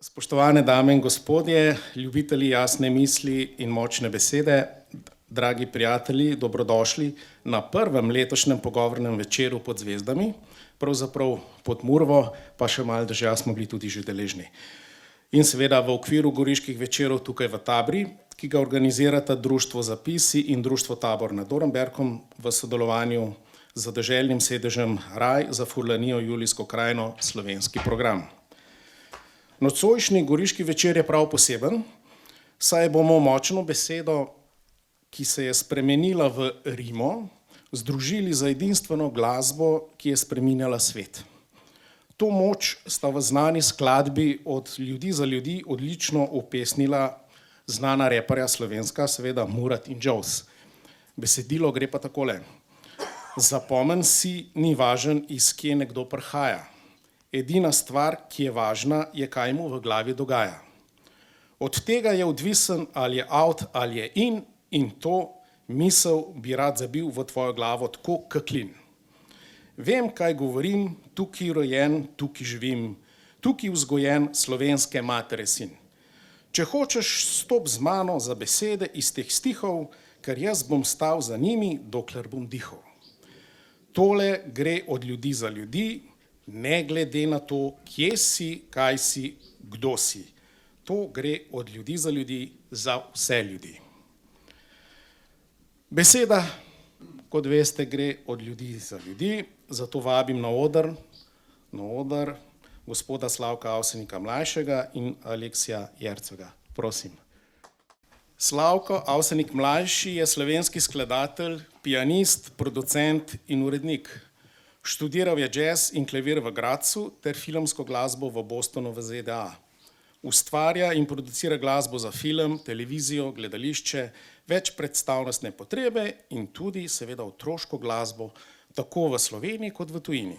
Spoštovane dame in gospodje, ljubitelji jasne misli in močne besede, dragi prijatelji, dobrodošli na prvem letošnjem pogovornem večeru pod zvezdami, pravzaprav pod Murvo, pa še malo dežja smo bili tudi že deležni. In seveda v okviru goriških večerov tukaj v Tabri, ki ga organizirata Društvo Zapisi in Društvo Tabor nad Dornberkom v sodelovanju z deželnim sedežem Raj za Furlanijo Julijsko krajino slovenski program. Nocojšnji goriški večer je prav poseben, saj bomo močno besedo, ki se je spremenila v rimo, združili za edinstveno glasbo, ki je spreminjala svet. To moč sta v znani skladbi Od ljudi za ljudi odlično upesnila znana reperja slovenska, seveda Murat in Džovs. Besedilo gre pa takole. Zapomen si, ni važen, iz kje nekdo prihaja. Edina stvar, ki je važna, je, kaj mu v glavi dogaja. Od tega je odvisen, ali je out, ali je in to misel bi rad zabil v tvojo glavo tako kaklin. Vem, kaj govorim, tukaj rojen, tukaj živim, tukaj vzgojen slovenske matere sin. Če hočeš, stop z mano za besede iz teh stihov, ker jaz bom stal za njimi, dokler bom dihal. Tole gre od ljudi za ljudi, ne glede na to, kje si, kaj si, kdo si. To gre od ljudi za vse ljudi. Beseda, kot veste, gre od ljudi za ljudi, zato vabim na oder gospoda Slavka Avsenika mlajšega in Aleksija Jercega. Prosim. Slavko Avsenik mlajši je slovenski skladatelj, pianist, producent in urednik. Študiral je jazz in klavir v Gradcu ter filmsko glasbo v Bostonu v ZDA. Ustvarja in producira glasbo za film, televizijo, gledališče, več predstavnostne potrebe in tudi seveda otroško glasbo, tako v Sloveniji kot v tujini.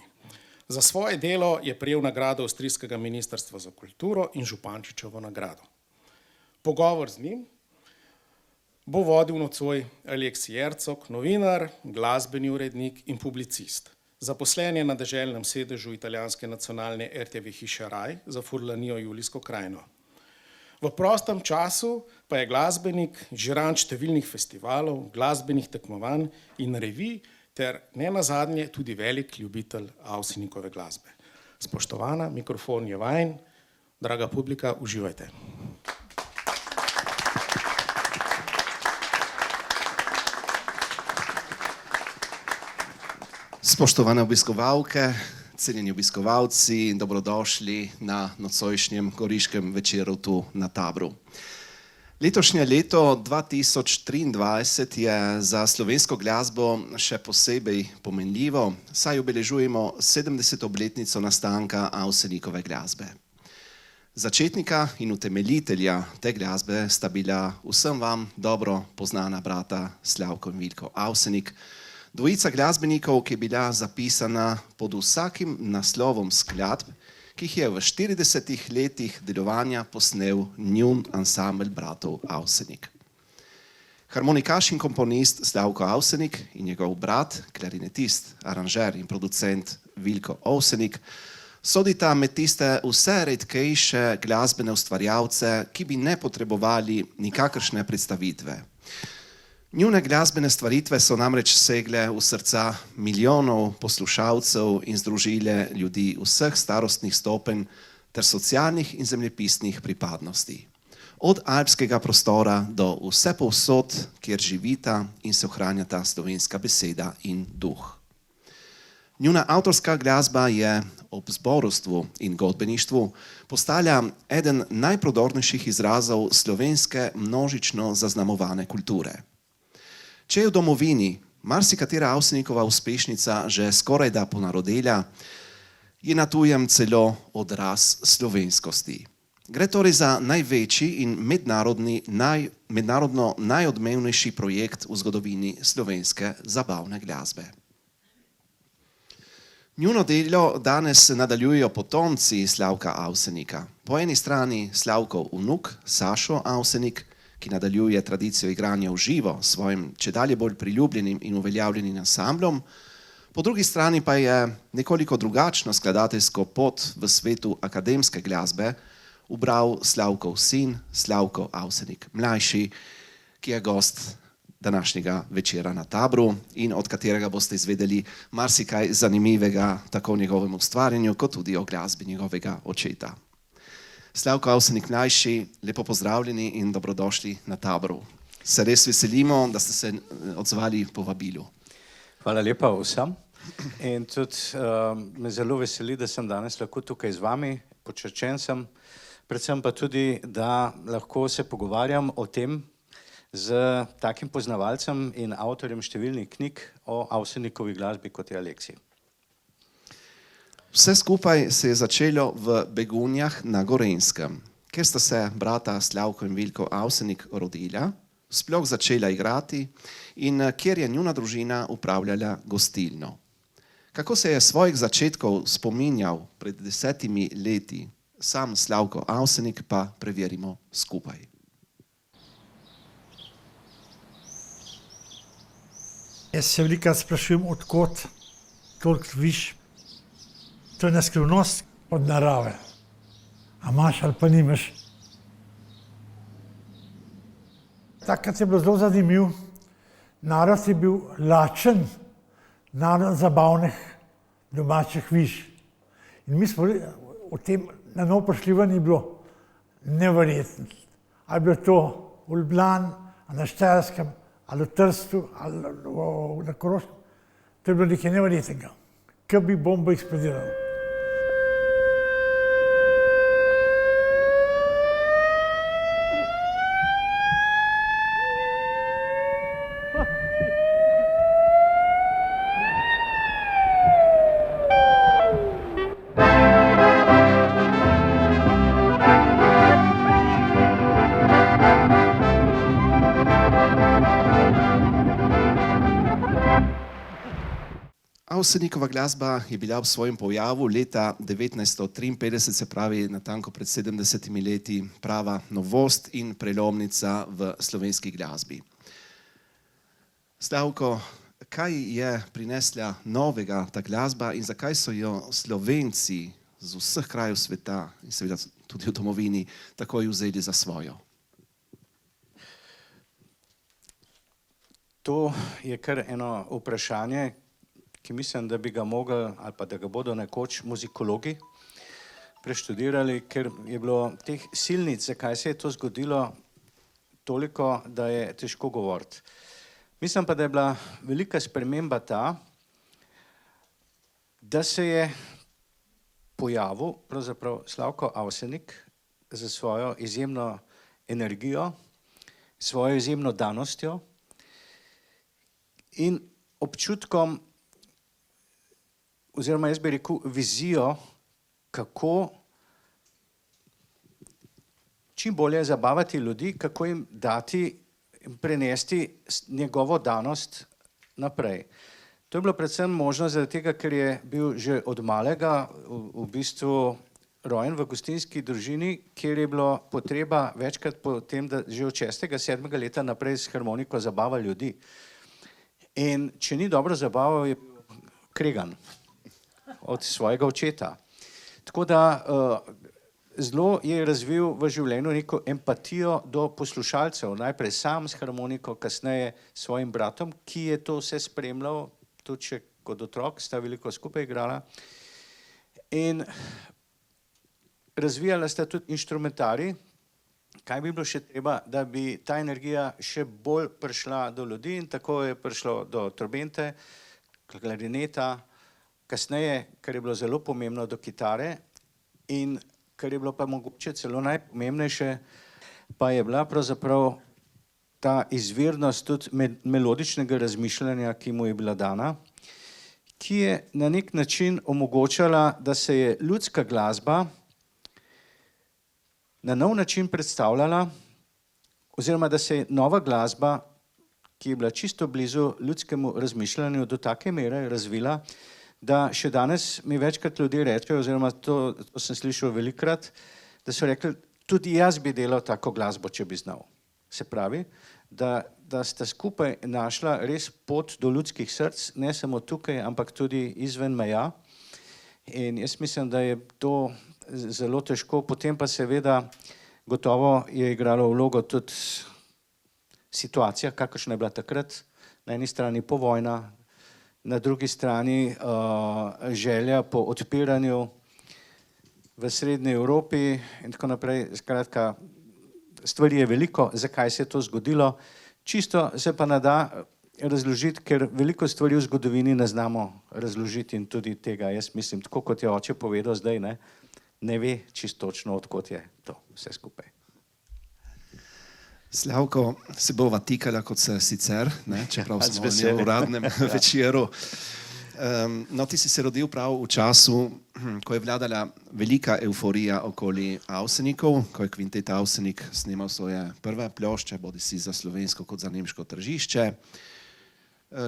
Za svoje delo je prejel nagrado Avstrijskega ministrstva za kulturo in Župančičevo nagrado. Pogovor z njim bo vodil nocoj Aleksij Jercog, novinar, glasbeni urednik in publicist. Zaposlen je na deželnem sedežu italijanske nacionalne RTV hiše Raj za Furlanijo Julijsko krajino. V prostem času pa je glasbenik, žiran številnih festivalov, glasbenih tekmovanj in revij ter nenazadnje tudi velik ljubitelj Avsenikove glasbe. Spoštovana, mikrofon je vajen, draga publika, uživajte. Spoštovane obiskovalke, cenjeni obiskovalci in dobrodošli na nocojšnjem goriškem večeru tu na Tabru. Letošnje leto 2023 je za slovensko glasbo še posebej pomenljivo, saj obeležujemo 70. obletnico nastanka Avsenikove glasbe. Začetnika in utemeljitelja te glasbe sta bila vsem vam dobro poznana brata Slavko in Vilko Avsenik, dvojica glasbenikov, ki je bila zapisana pod vsakim naslovom skladb, ki jih je v 40 letih delovanja posnel njun ansambel bratov Avsenik. Harmonikaš in komponist Slavko Avsenik in njegov brat, klarinetist, aranžer in producent Vilko Avsenik sodita med tiste vse redkejše glasbene ustvarjalce, ki bi ne potrebovali nikakršne predstavitve. Njune glasbene stvaritve so namreč segle v srca milijonov poslušalcev in združile ljudi vseh starostnih stopenj ter socialnih in zemljepisnih pripadnosti. Od alpskega prostora do vsepovsod, kjer živita in se ohranjata slovenska beseda in duh. Njuna avtorska glasba je ob zborovstvu in godbeništvu postala eden najprodornejših izrazov slovenske množično zaznamovane kulture. Če je v domovini marsikatera Avsenikova uspešnica že skorajda ponarodela, je na tujem celo odraz slovenskosti. Gre torej za največji in mednarodno najodmevnejši projekt v zgodovini slovenske zabavne glasbe. Njuno delo danes nadaljujejo potomci Slavka Avsenika. Po eni strani Slavkov vnuk Sašo Avsenik, ki nadaljuje tradicijo igranja v živo s svojim čedalje bolj priljubljenim in uveljavljenim ansamblom, po drugi strani pa je nekoliko drugačno skladateljsko pot v svetu akademske glasbe ubral Slavkov sin, Slavko Avsenik mlajši, ki je gost današnjega večera na Tabru in od katerega boste izvedeli marsikaj zanimivega tako o njegovem ustvarjanju, kot tudi o glasbi njegovega očeta. Slavko Avsenik mlajši, lepo pozdravljeni in dobrodošli na Tabru. Se res veselimo, da ste se odzvali povabilu. Hvala lepa vsem. In tudi me zelo veseli, da sem danes lahko tukaj z vami, počaščen sem, predvsem pa tudi, da lahko se pogovarjam o tem z takim poznavalcem in avtorjem številnih knjig o Avsenikovi glasbi, kot je Aleksij. Vse skupaj se je začelo v Begunjah na Gorenjskem, kjer sta se brata Slavko in Vilko Avsenik rodila, sploh začela igrati in kjer je njuna družina upravljala gostilno. Kako se je svojih začetkov spominjal pred 10 leti sam Slavko Avsenik, pa preverimo skupaj. Jaz se velikokrat sprašujem, odkot toliko viš. To je neskrivnost od narave. A imaš ali pa nimaš. Takrat je bilo zelo zanimivo. Narod je bil lačen, narod zabavnih domačih viš. In mi smo o tem na novo prišli ven, je bilo neverjetno. Ali je bilo to v Ljubljani, ali na Štajerskem, ali v Trstu, ali na Koroškem. To je bilo nekaj neverjetnega. Ko bi bomba eksplodirala. Avsenikova glasba je bila ob svojem pojavu leta 1953, se pravi natanko pred 70 leti, prava novost in prelomnica v slovenski glasbi. Slavko, kaj je prinesla novega ta glasba in zakaj so jo Slovenci z vseh krajev sveta in seveda tudi v domovini takoj vzeli za svojo? To je kar eno vprašanje, ki mislim, da bi ga mogli ali pa da ga bodo nekoč muzikologi preštudirali, ker je bilo teh silnic, zakaj se je to zgodilo, toliko, da je težko govoriti. Mislim pa, da je bila velika sprememba ta, da se je pojavil pravzaprav Slavko Avsenik za svojo izjemno energijo, svojo izjemno danostjo in občutkom, oziroma jaz bi rekel vizijo, kako čim bolje zabavati ljudi, kako jim dati in prenesti njegovo danost naprej. To je bilo predvsem možno zaradi tega, ker je bil že od malega v bistvu rojen v gostinski družini, kjer je bilo potreba večkrat po tem, da že od 6. 7. leta naprej s harmoniko zabava ljudi. In če ni dobro zabaval, je bil kregan od svojega očeta. Tako da zelo je razvil v življenju neko empatijo do poslušalcev, najprej sam s harmoniko, kasneje s svojim bratom, ki je to vse spremljal, tudi še kot otrok, sta veliko skupaj igrala. In razvijala sta tudi inštrumentarij, kaj bi bilo še treba, da bi ta energija še bolj prišla do ljudi, in tako je prišlo do trobente, klarineta, kasneje, kar je bilo zelo pomembno, do kitare, in kar je bilo pa mogoče celo najpomembnejše, pa je bila pravzaprav ta izvirnost tudi melodičnega razmišljanja, ki mu je bila dana, ki je na nek način omogočala, da se je ljudska glasba na nov način predstavljala, oziroma da se je nova glasba, ki je bila čisto blizu ljudskemu razmišljanju, do take mere razvila, da še danes mi večkrat ljudje rečejo, oziroma to sem slišal velikokrat, da so rekli, tudi jaz bi delal tako glasbo, če bi znal. Se pravi, da sta skupaj našla res pot do ljudskih src, ne samo tukaj, ampak tudi izven meja. In jaz mislim, da je to zelo težko. Potem pa seveda gotovo je igralo vlogo tudi situacija, kakršna je bila takrat. Na eni strani povojna, na drugi strani želja po odpiranju v Srednji Evropi in tako naprej. Skratka, stvari je veliko, zakaj se je to zgodilo. Čisto se pa ne da razložiti, ker veliko stvari v zgodovini ne znamo razložiti in tudi tega, jaz mislim, tako kot je oče povedal zdaj, ne ve čisto točno, odkot je to vse skupaj. Slavko, se bova tikala kot se sicer, čeprav smo v uradnem večeru. No, ti si se rodil prav v času, ko je vladala velika euforija okoli Avsenikov, ko je kvintet Avsenik snimal svoje prve plošče, bodi si za slovensko kot za nemško tržišče,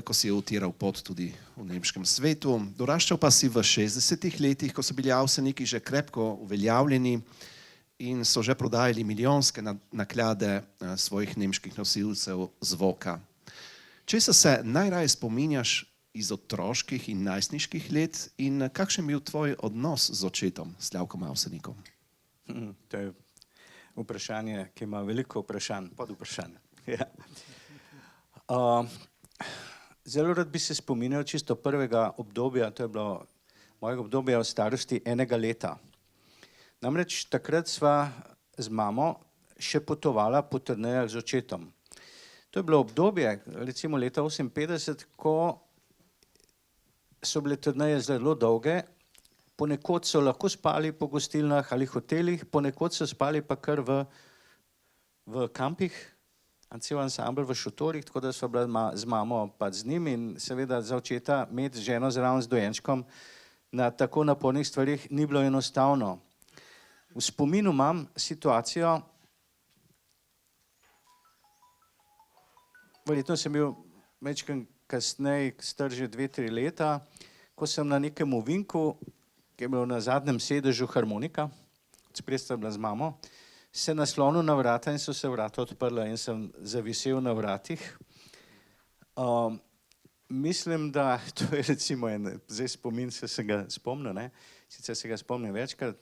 ko si je utiral pot tudi v nemškem svetu. Doraščal pa si v 60-ih letih, ko so bili Avseniki že krepko uveljavljeni in so že prodajali milijonske naklade svojih nemških nosilcev zvoka. Česa se najraje spominjaš iz otroških in najstniških let in kakšen je bil tvoj odnos z očetom, Slavkom Avsenikom? To je vprašanje, ki ima veliko vprašanj, podvprašanj. Zelo rad bi se spominjal čisto prvega obdobja, to je bilo mojega obdobja v starosti 1 leta. Namreč takrat sva z mamo še potovala po turnejah z očetom. To je bilo obdobje, recimo leta 1958, ko so bile turneje zelo dolge, ponekod so lahko spali po gostilnah ali hotelih, ponekod so spali pa kar v kampih, cel ansambl v šotorih, tako da sva bila z mamo pa z njim in seveda za očeta imeti ženo zraven z dojenčkom na tako napornih stvarih ni bilo enostavno. V spominu imam situacijo, verjetno sem bil majčkeno kasneje, star že 2-3 leta, ko sem na nekem ovinku, ki je bil na zadnjem sedežu harmonika, spred sta bila z mamo, se naslonil na vrata in so se vrata odprla in sem zavisel na vratih. Mislim, da to je recimo zdaj spomin, se ga spomnil, sicer se ga spomnim večkrat.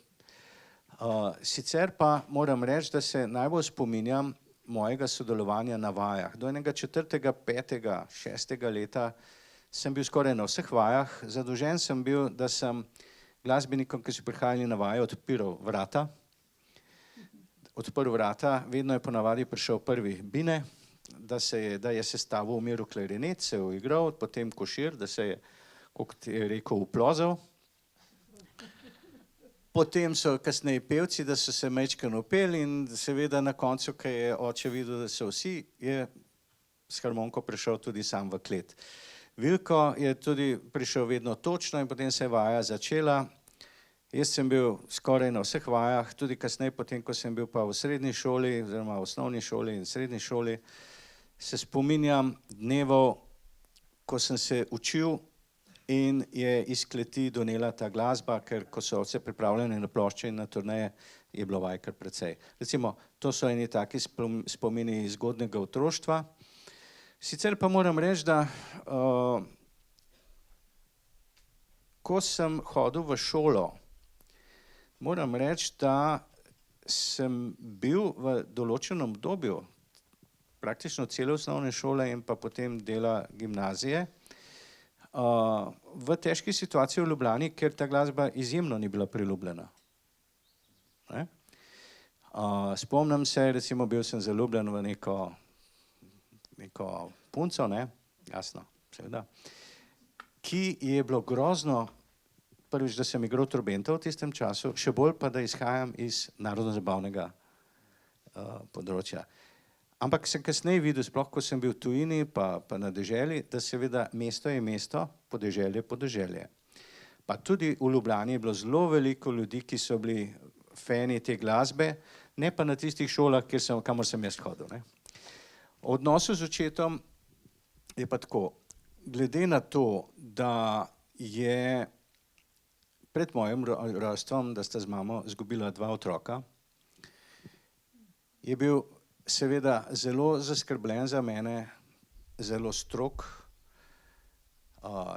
Sicer pa moram reči, da se najbolj spominjam mojega sodelovanja na vajah. Do enega 4., 5., 6. leta sem bil skoraj na vseh vajah. Zadolžen sem bil, da sem glasbenikom, ki so prihajali na vaje, odpiral vrata. Odprl vrata, vedno je ponavadi prišel prvi Bine, da je sestavil v miru klarinet, se je uigral, potem košir, da se je, kot je rekel, uplozel. Potem so kasneje pevci, da so se majčkeno upeli in seveda na koncu, ko je oče videl, da so vsi, je s harmoniko prišel tudi sam v klet. Vilko je tudi prišel vedno točno in potem se je vaja začela. Jaz sem bil skoraj na vseh vajah, tudi kasneje, potem, ko sem bil pa v srednji šoli, oziroma v osnovni šoli in srednji šoli, se spominjam dnevov, ko sem se učil in je iz kleti donela ta glasba, ker ko so vse pripravljene na plošče in na turneje, je bilo vaj kar precej. Recimo, to so eni taki spomini iz zgodnjega otroštva. Sicer pa moram reči, da ko sem hodil v šolo, moram reči, da sem bil v določenem obdobju, praktično cele osnovne šole in pa potem dela gimnazije, v težki situaciji v Ljubljani, ker ta glasba izjemno ni bila priljubljena. Spomnim se, recimo bil sem zaljubljen v neko punco, jasno, seveda, ki je bilo grozno, prvič, da sem igral trobento v tistem času, še bolj pa, da izhajam iz narodno-zabavnega področja. Ampak sem kasneje videl, sploh ko sem bil v tujini pa na deželi, da seveda mesto je mesto, podeželje je podeželje. Pa tudi v Ljubljani je bilo zelo veliko ljudi, ki so bili fani te glasbe, ne pa na tistih šolah, kamor sem jaz hodil. O odnosu z očetom je pa tako, glede na to, da je pred mojim rojstvom, da sta z mamo izgubila 2 otroka, je bil seveda zelo zaskrbljen za mene, zelo strog.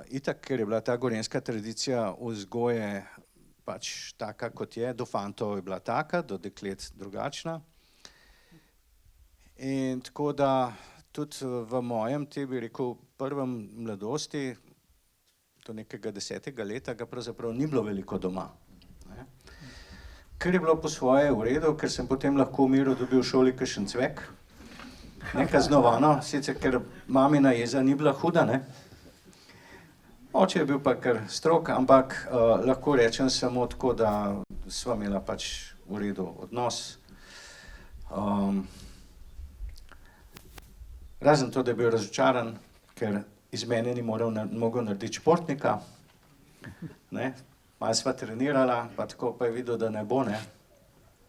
Itak, ker je bila ta gorenjska tradicija vzgoje pač taka, kot je. Do fantov je bila taka, do deklet drugačna. In tako da tudi v mojem, te bi rekel, prvem mladosti, do nekega 10. leta, ga pravzaprav ni bilo veliko doma. Ne. Ker je bilo po svoje v redu, ker sem potem lahko v miru dobil v šoli kakšen cvek, nekaznovano, sicer ker mamina jeza ni bila huda, ne. Oče je bil pa kar strog, ampak lahko rečem samo tako, da sva imela pač v redu odnos. Razen to, da je bil razočaran, ker iz mene ni mogel narediti športnika. Ne? Malo sva trenirala, pa tako pa je videl, da ne bo, ne?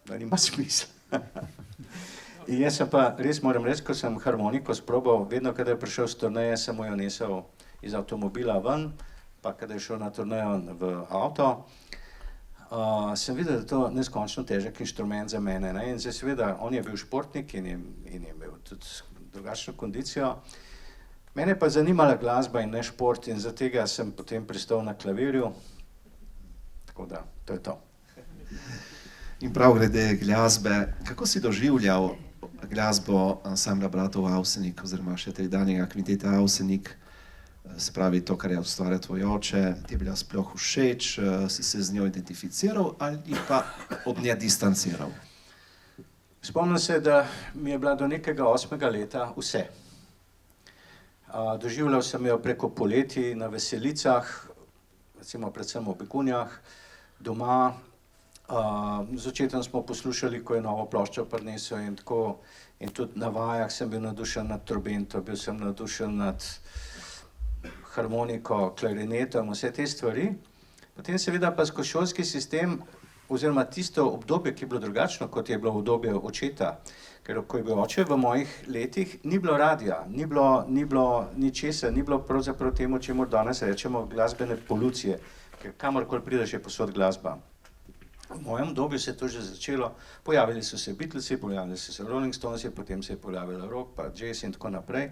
Da nima smisla. In jaz sem pa, res moram reči, ko sem harmoniko sprobal, vedno, kadar je prišel s turneje, sem mu jo nesel iz avtomobila ven, pa kadar je šel na turnejo v avto, sem videl, da je to neskončno težek inštrument za mene. Ne? In zdaj seveda, on je bil športnik in je imel tudi drugačno kondicijo. Mene pa je zanimala glasba in ne šport in zaradi tega sem potem pristal na klavirju. Tako da, to je to. In prav glede glasbe, kako si doživljal glasbo ansambla bratov Avsenik oziroma še tedanjega kvinteta Avsenik, se pravi to, kar je ustvarjal tvoj oče, ti je bila sploh všeč, si se z njo identificiral ali pa od nje distanciral? Spomnim se, da mi je bila do nekega 8. leta vse. Doživljal sem jo preko poletij na veselicah, recimo predvsem v Begunjah, doma. Z očetom smo poslušali, ko je novo ploščo prinesel in tako. In tudi na vajah sem bil navdušen nad trobento, bil sem navdušen nad harmoniko, klarinetom, vse te stvari. Potem seveda pa skozi šolski sistem, oziroma tisto obdobje, ki je bilo drugačno, kot je bilo obdobje očeta. Ker ko je bil oče v mojih letih, ni bilo radia, ni bilo ničesar, ni bilo pravzaprav temu, čemu danes rečemo glasbene polucije, ker kamorkoli prideš je povsod glasba. V mojem obdobju se je to že začelo, pojavili so se Beatlesi, pojavili so se Rolling Stonesi, potem se je pojavila rock, pa jazz in tako naprej.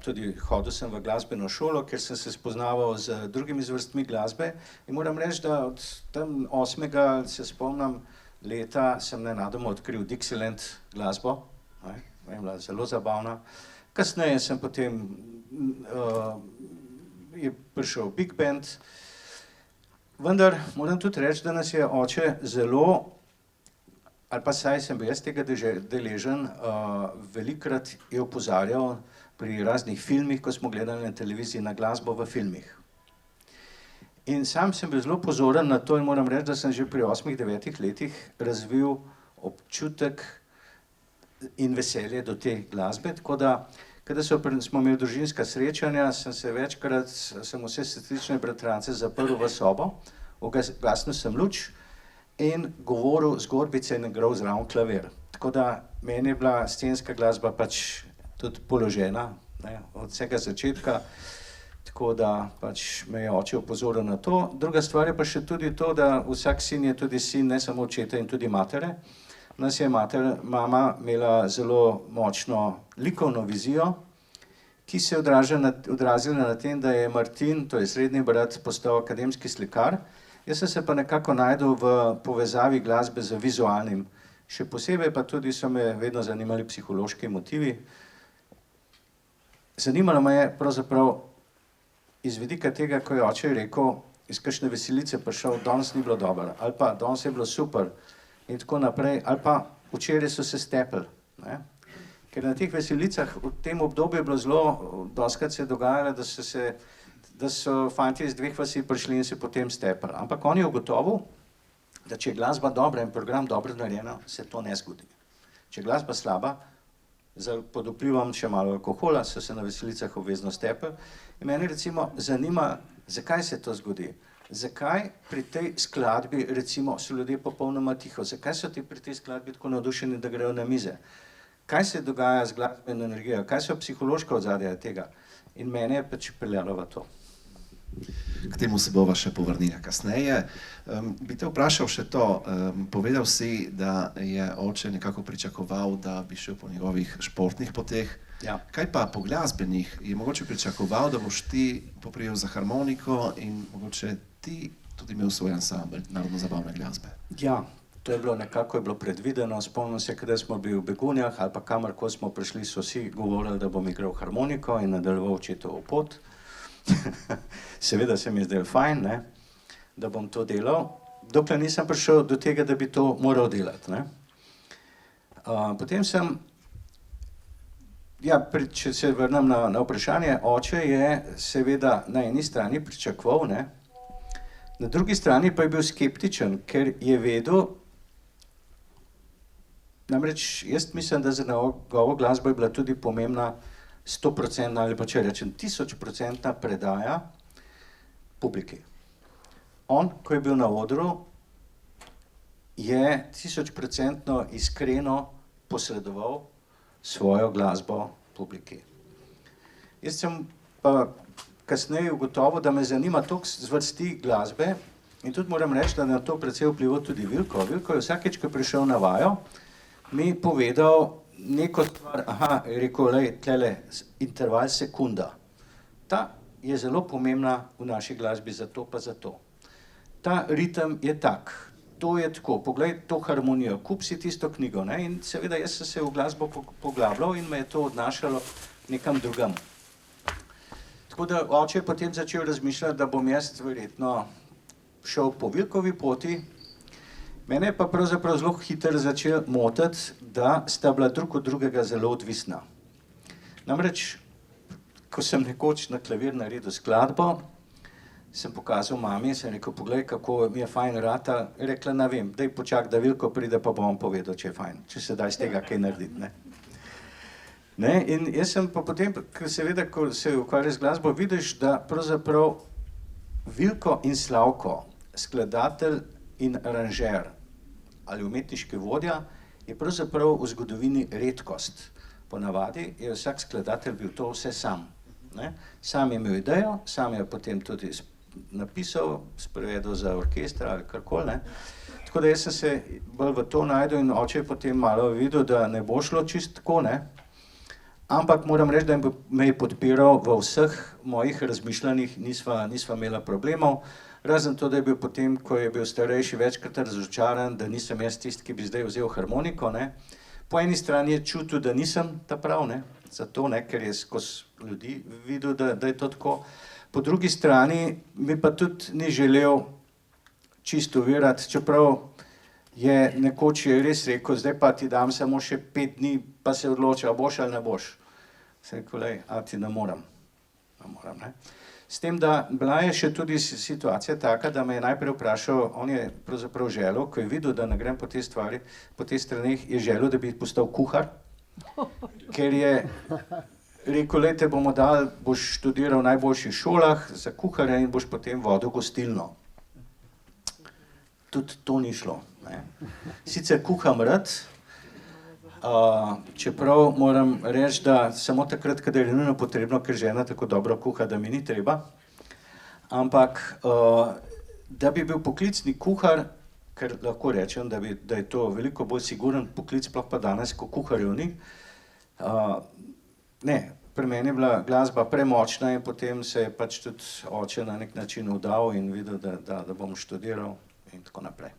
Tudi hodil sem v glasbeno šolo, ker sem se spoznaval z drugimi zvrstmi glasbe in moram reči, da od tam 8. se spomnim leta sem nenadoma odkril Dixieland glasbo, je bila zelo zabavna. Kasneje sem potem je prišel Big Band, vendar moram tudi reči, da nas je oče zelo, ali pa saj sem bil jaz tega deležen, velikokrat je opozarjal pri raznih filmih, ko smo gledali na televiziji, na glasbo v filmih. In sam sem bil zelo pozoren na to in moram reči, da sem že pri 8-9 letih razvil občutek in veselje do te glasbe, tako da, kadar smo imeli družinska srečanja, sem vse sestrične bratrance zaprl v sobo, ugasnil sem luč in govoril zgodbice in igral zraven klavir. Tako da meni je bila scenska glasba pač tudi položena, ne, od vsega začetka, tako da pač me je oče opozoril na to. Druga stvar je pa še tudi to, da vsak sin je tudi sin, ne samo očeta in tudi matere. Nas je mama imela zelo močno likovno vizijo, ki se je odrazila na tem, da je Martin, to je srednji brat, postal akademski slikar. Jaz sem se pa nekako našel v povezavi glasbe z vizualnim. Še posebej pa tudi so me vedno zanimali psihološki motivi. Zanimalo me je pravzaprav iz vidika tega, ko je oče rekel, iz kakšne veselice prišel, danes ni bilo dobro, ali pa danes je bilo super in tako naprej, ali pa včeraj so se stepli. Ker na teh veselicah v tem obdobju je bilo zelo, dostikrat se je dogajalo, da so fantje iz 2 vasi prišli in se potem stepli. Ampak on je ugotovil, da če je glasba dobra in program dobro narejena, se to ne zgodi. Če je glasba slaba, pod vplivom še malo alkohola, so se na veselicah obvezno stepli. In mene recimo zanima, zakaj se to zgodi. Zakaj pri tej skladbi recimo so ljudje popolnoma tiho? Zakaj so ti pri tej skladbi tako navdušeni, da grejo na mize? Kaj se dogaja z glasbeno energijo? Kaj so psihološka ozadja tega? In mene je pač peljalo v to. K temu se bova še povrnila kasneje. Bi te vprašal še to, povedal si, da je oče nekako pričakoval, da bi šel po njegovih športnih poteh. Ja. Kaj pa po glasbenih? Je mogoče pričakoval, da boš ti poprijel za harmoniko in mogoče ti tudi imel svoj ansambl narodno-zabavne glasbe. Ja, to je bilo nekako predvideno. Spomnim se, kadar smo bili v Begunjah ali pa kamorkoli smo prišli, so vsi govorili, da bom igral harmoniko in nadaljeval očetovo pot. Seveda se mi je zdelo fajn, ne, da bom to delal, dokler nisem prišel do tega, da bi to moral delati. Ne. Potem sem, ja, če se vrnem na vprašanje, oče je seveda na eni strani pričakoval, ne, na drugi strani pa je bil skeptičen, ker je vedel, namreč jaz mislim, da za njegovo glasbo je bila tudi pomembna 100% ali pa če rečem 1000% predaja publiki. On, ko je bil na odru, je 1000% iskreno posredoval svojo glasbo publiki. Jaz sem pa kasneje ugotovil, da me zanima toliko zvrsti glasbe in tudi moram reči, da na to precej vplival tudi Vilko. Vilko je vsakeč, ko je prišel na vajo, mi povedal neko stvar, je rekel, lej, tlele, interval sekunda. Ta je zelo pomembna v naši glasbi, zato pa zato. Ta ritem je tak, to je tako, poglej to harmonijo, kup si tisto knjigo, ne, in seveda jaz sem se v glasbo poglabljal in me je to odnašalo nekam drugam. Tako da oče je potem začel razmišljati, da bom jaz verjetno šel po Vilkovi poti. Mene je pa pravzaprav zelo hitro začel motiti, da sta bila drug od drugega zelo odvisna. Namreč, ko sem nekoč na klavir naredil skladbo, sem pokazal mami, sem rekel, poglej, kako mi je fajn rata, je rekla, ne vem, daj počak, da Vilko pride, pa bom povedal, če je fajn, če se da iz tega kaj narediti, ne. Ne, in jaz sem pa potem, seveda, ko se ukvarja z glasbo, vidiš, da pravzaprav Vilko in Slavko, skladatelj in aranžer ali umetniški vodja, je pravzaprav v zgodovini redkost. Ponavadi je vsak skladatelj bil to vse sam. Ne? Sam je imel idejo, sam je potem tudi napisal, sprevedel za orkester ali karkoli. Ne? Tako da jaz sem se bolj v to najdel in oče je potem malo videl, da ne bo šlo čisto tako, ne? Ampak moram reči, da me je podpiral v vseh mojih razmišljanjih, nisva imela problemov, razen to, da je bil potem, ko je bil starejši, večkrat razočaran, da nisem jaz tisti, ki bi zdaj vzel harmoniko, ne. Po eni strani je čutil, da nisem ta prav, ne, zato, ne, ker je skozi ljudi videl, da je to tako. Po drugi strani mi pa tudi ni želel čisto ovirati, čeprav je nekoč je res rekel, zdaj pa ti dam samo še 5 dni, pa se odloči, a boš ali ne boš. Sem rekel, lej, a ti ne moram, ne. S tem, da bila je še tudi situacija taka, da me je najprej vprašal, on je pravzaprav želel, ko je videl, da ne grem po tej stvari, po tej straneh, je želel, da bi postal kuhar, ker je rekel, lej, te bomo dali, boš študiral v najboljših šolah za kuharja in boš potem vodil gostilno. Tudi to ni šlo, ne. Sicer kuham rad, čeprav moram reči, da samo takrat, kadar je nujno potrebno, ker žena tako dobro kuha, da mi ni treba. Ampak, da bi bil poklicni kuhar, ker lahko rečem, da je to veliko bolj siguren poklic, sploh pa danes, ko kuharjev ni. Ne, pri meni je bila glasba premočna in potem se je pač tudi oče na nek način vdal in videl, da bom študiral in tako naprej.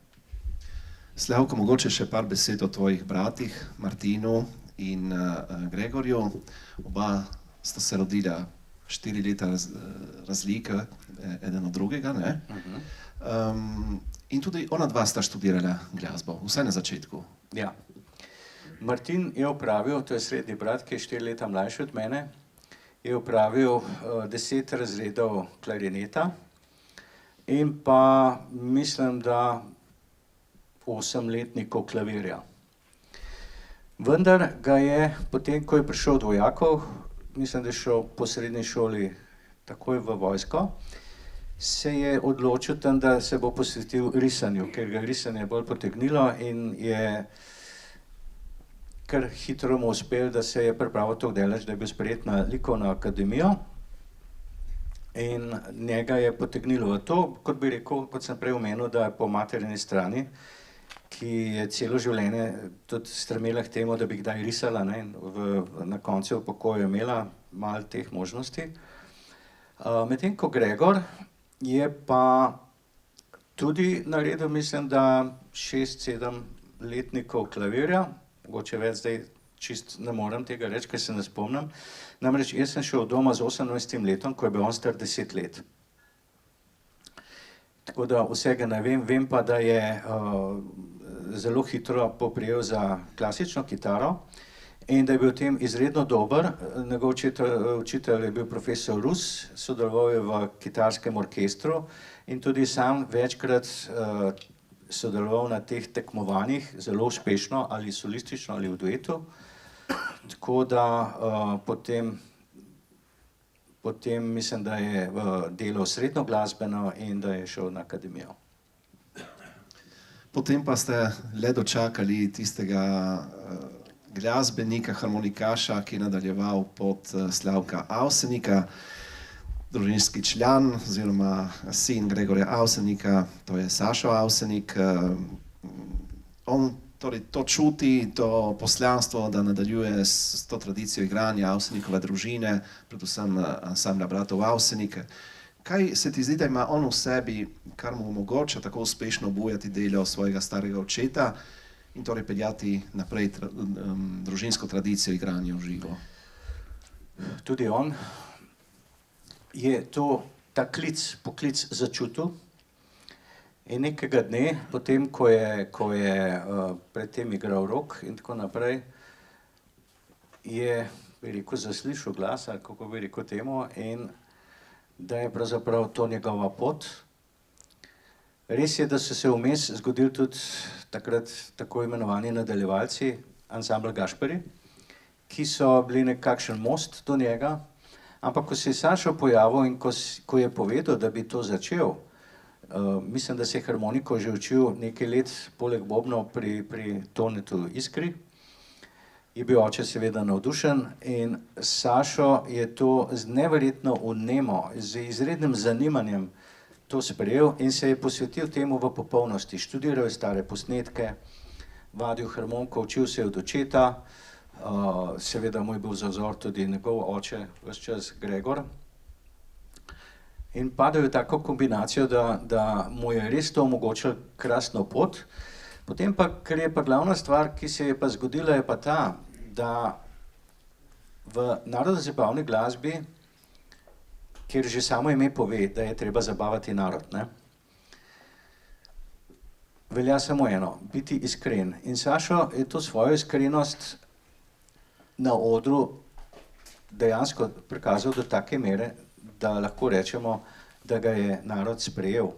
Slavko, mogoče še par besed o tvojih bratih, Martinu in Gregorju. Oba sta se rodila 4 leta razlike, eden od drugega, ne? In tudi ona dva sta študirala glasbo, vsaj na začetku. Ja. Martin je opravil, to je srednji brat, ki je 4 leta mlajši od mene, je opravil 10 razredov klarineta in pa mislim, da 8 letnikov klavirja. Vendar ga je potem, ko je prišel od vojakov, mislim, da je šel po srednji šoli takoj v vojsko, se je odločil tam, da se bo posvetil risanju, ker ga risanje bolj potegnilo in je kar hitro mu uspel, da se je pripravil tako daleč, da je bil sprejet na likovno akademijo in njega je potegnilo v to, kot bi rekel, kot sem prej omenil, da je po materini strani, ki je celo življenje tudi stremela k temu, da bi kdaj risala, ne, na koncu v pokoju imela malo teh možnosti. Medtem ko Gregor je pa tudi naredil, mislim, da 6-7 letnikov klavirja, mogoče več zdaj čist ne morem tega reči, ker se ne spomnim. Namreč jaz sem šel od doma z 18 letom, ko je bil on star 10 let. Tako da vsega ne vem, vem pa, da je zelo hitro poprijel za klasično kitaro in da je bil v tem izredno dober. Njegov učitelj je bil profesor Rus, sodeloval je v kitarskem orkestru in tudi sam večkrat sodeloval na teh tekmovanjih, zelo uspešno, ali solistično, ali v duetu. Tako da potem mislim, da je delal srednjo glasbeno in da je šel na akademijo. Potem pa ste le dočakali tistega glasbenika, harmonikaša, ki je nadaljeval pod Slavka Avsenika, družinski član oziroma sin Gregorja Avsenika, to je Sašo Avsenik. On torej to čuti, to poslanstvo, da nadaljuje s to tradicijo igranja Avsenikove družine, predvsem ansambla bratov Avsenik. Kaj se ti zdi, da ima on v sebi, kar mu omogoča tako uspešno obujati delo svojega starega očeta in torej peljati naprej družinsko tradicijo igranja v živo? Tudi on je ta poklic začutil in nekega dne, potem, ko je predtem igral rock in tako naprej, je, bi rekel, zaslišal glas, ali kako bi rekel temu, in da je pravzaprav to njegova pot. Res je, da so se vmes zgodili tudi takrat tako imenovani nadaljevalci ansambla Gašperi, ki so bili nekakšen most do njega, ampak ko se je Sašo pojavil in ko je povedal, da bi to začel, mislim, da se je harmoniko že učil nekaj let, poleg bobnov pri Tonetu Iskri, je bil oče seveda navdušen in Sašo je to z neverjetno vnemo, z izrednim zanimanjem to sprejel in se je posvetil temu v popolnosti. Študiral je stare posnetke, vadil harmoniko, učil se je od očeta, seveda mu je bil za vzor tudi njegov oče, ves čas Gregor. In padel je v tako kombinacijo, da mu je res to omogočilo krasno pot. Potem pa, ker je pa glavna stvar, ki se je pa zgodila, je pa ta, da v narodno-zabavni glasbi, kjer že samo ime pove, da je treba zabavati narod, ne, velja samo eno, biti iskren. In Sašo je to svojo iskrenost na odru dejansko prikazal do take mere, da lahko rečemo, da ga je narod sprejel.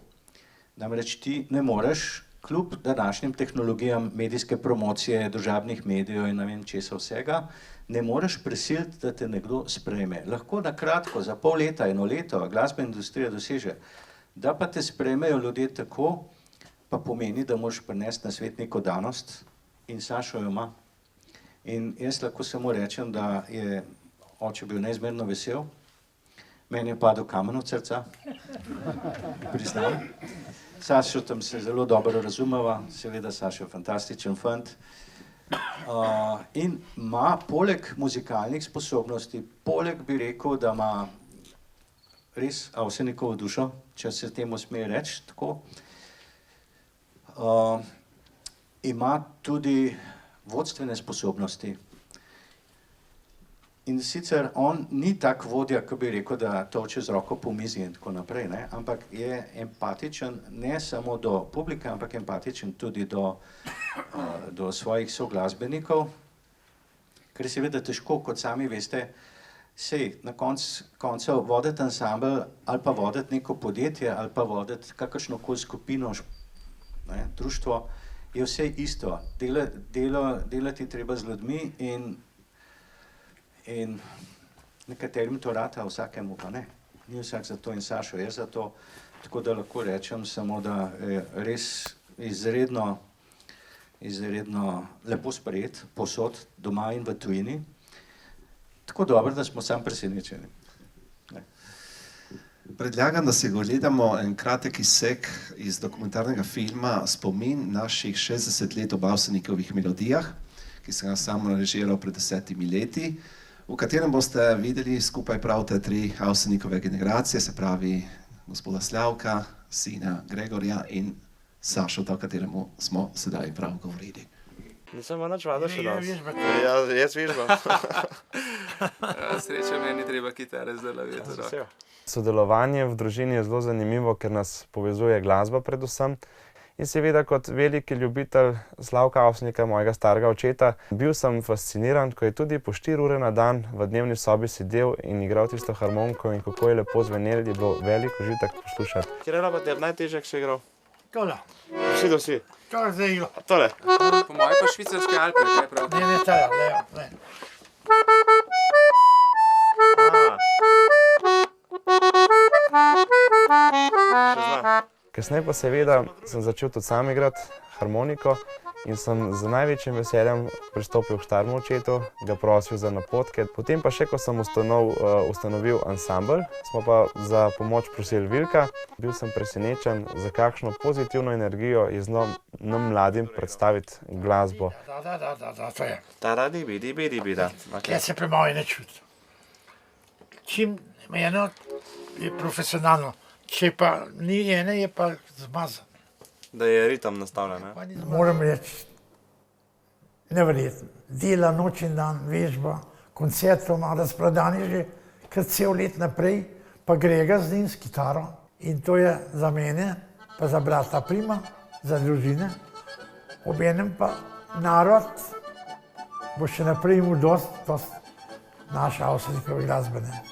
Namreč ti ne moreš, kljub današnjim tehnologijam medijske promocije, družabnih medijev in ne vem česa vsega, ne moreš prisiliti, da te nekdo sprejme. Lahko na kratko, za pol leta, eno leto, glasbena industrija doseže, da pa te sprejmejo ljudje tako, pa pomeni, da moraš prinesti na svet neko danost in Sašo jo ima. In jaz lahko samo rečem, da je oče bil neizmerno vesel, meni je padel kamen od srca, priznam. Sašo tam se zelo dobro razumeva, seveda Sašo je fantastičen fant. In ima poleg muzikalnih sposobnosti, poleg bi rekel, da ima res Avsenikovo dušo, če se temu sme reči tako, ima tudi vodstvene sposobnosti. In sicer on ni tak vodja, ki bi rekel, da tolče z roko po mizi in tako naprej, ne? Ampak je empatičen ne samo do publike, ampak empatičen tudi do svojih soglasbenikov, ker je seveda težko, kot sami veste, sej na koncu voditi ansambel ali pa voditi neko podjetje ali pa voditi kakršnokoli skupino, ne, društvo, je vse isto. Delati treba z ljudmi in nekaterim to rata, vsakemu pa ne. Ni vsak za to in Sašo je za to, tako da lahko rečem samo, da je res izredno lepo sprejet, posod, doma in v tujini. Tako dobro, da smo sam presenečeni. Predlagam, da si gledamo en kratek izsek iz dokumentarnega filma Spomin naših 60 let ob Avsenikovih melodijah, ki sem ga sam režiral pred 10 leti, v katerem boste videli skupaj prav te tri Avsenikove generacije, se pravi gospoda Slavka, sina Gregorja in Sašota, o kateremu smo sedaj prav govorili. Nisem imel nič vada še danes. Veš, Ja, jaz vižbam. Sreča, meni treba kitare zdaj laviti. Sodelovanje v družini je zelo zanimivo, ker nas povezuje glasba predvsem. In seveda kot veliki ljubitelj Slavka Avsenika, mojega starega očeta, bil sem fasciniran, ko je tudi po 4 ure na dan v dnevni sobi sedel in igral tisto harmoniko in kako je lepo zvenel, je bilo velik užitek poslušati. Kjer je pa najtežje, ko še igral? tole, Vsi do vsi. to zdaj iglo. A tole? Po moje pa švicarske Alpe, kaj prav? Ne, tale, ne. Še zna. Kasneje pa seveda sem začel tudi sam igrati harmoniko in sem z največjim veseljem pristopil k staremu očetu, ga prosil za napotke. Potem pa še, ko sem ustanovil ansambel, smo pa za pomoč prosili Vilka. Bil sem presenečen, za kakšno pozitivno energijo je znal nam mladim predstaviti glasbo. Da, to je. Taradi-bidi-bidi-bida. Jaz se premalo ne čutim. Čim eno je profesionalno, če pa ni ene, je pa zmazan. Da je ritem nastavljen, ne? Moram reči, neverjetno. Dela noč in dan, vežba, koncertov ima razprodani že kar cel let naprej, pa gre ga z njim s kitaro. In to je za mene, pa za brata Prima, za družine. Obenem pa narod bo še naprej imel dosti naše Avsenikove glasbene.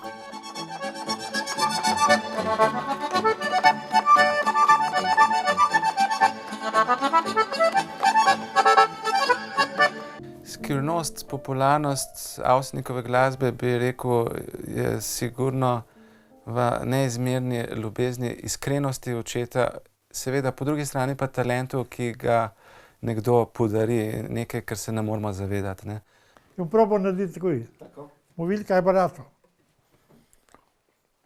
Skrivnost, popularnost Avsenikove glasbe, bi rekel, je sigurno v neizmerni ljubezni, iskrenosti očeta, seveda po drugi strani pa talentu, ki ga nekdo podari, nekaj, kar se ne moramo zavedati, ne. Jo probam narediti takoj. Bomo videli, kaj bo rato.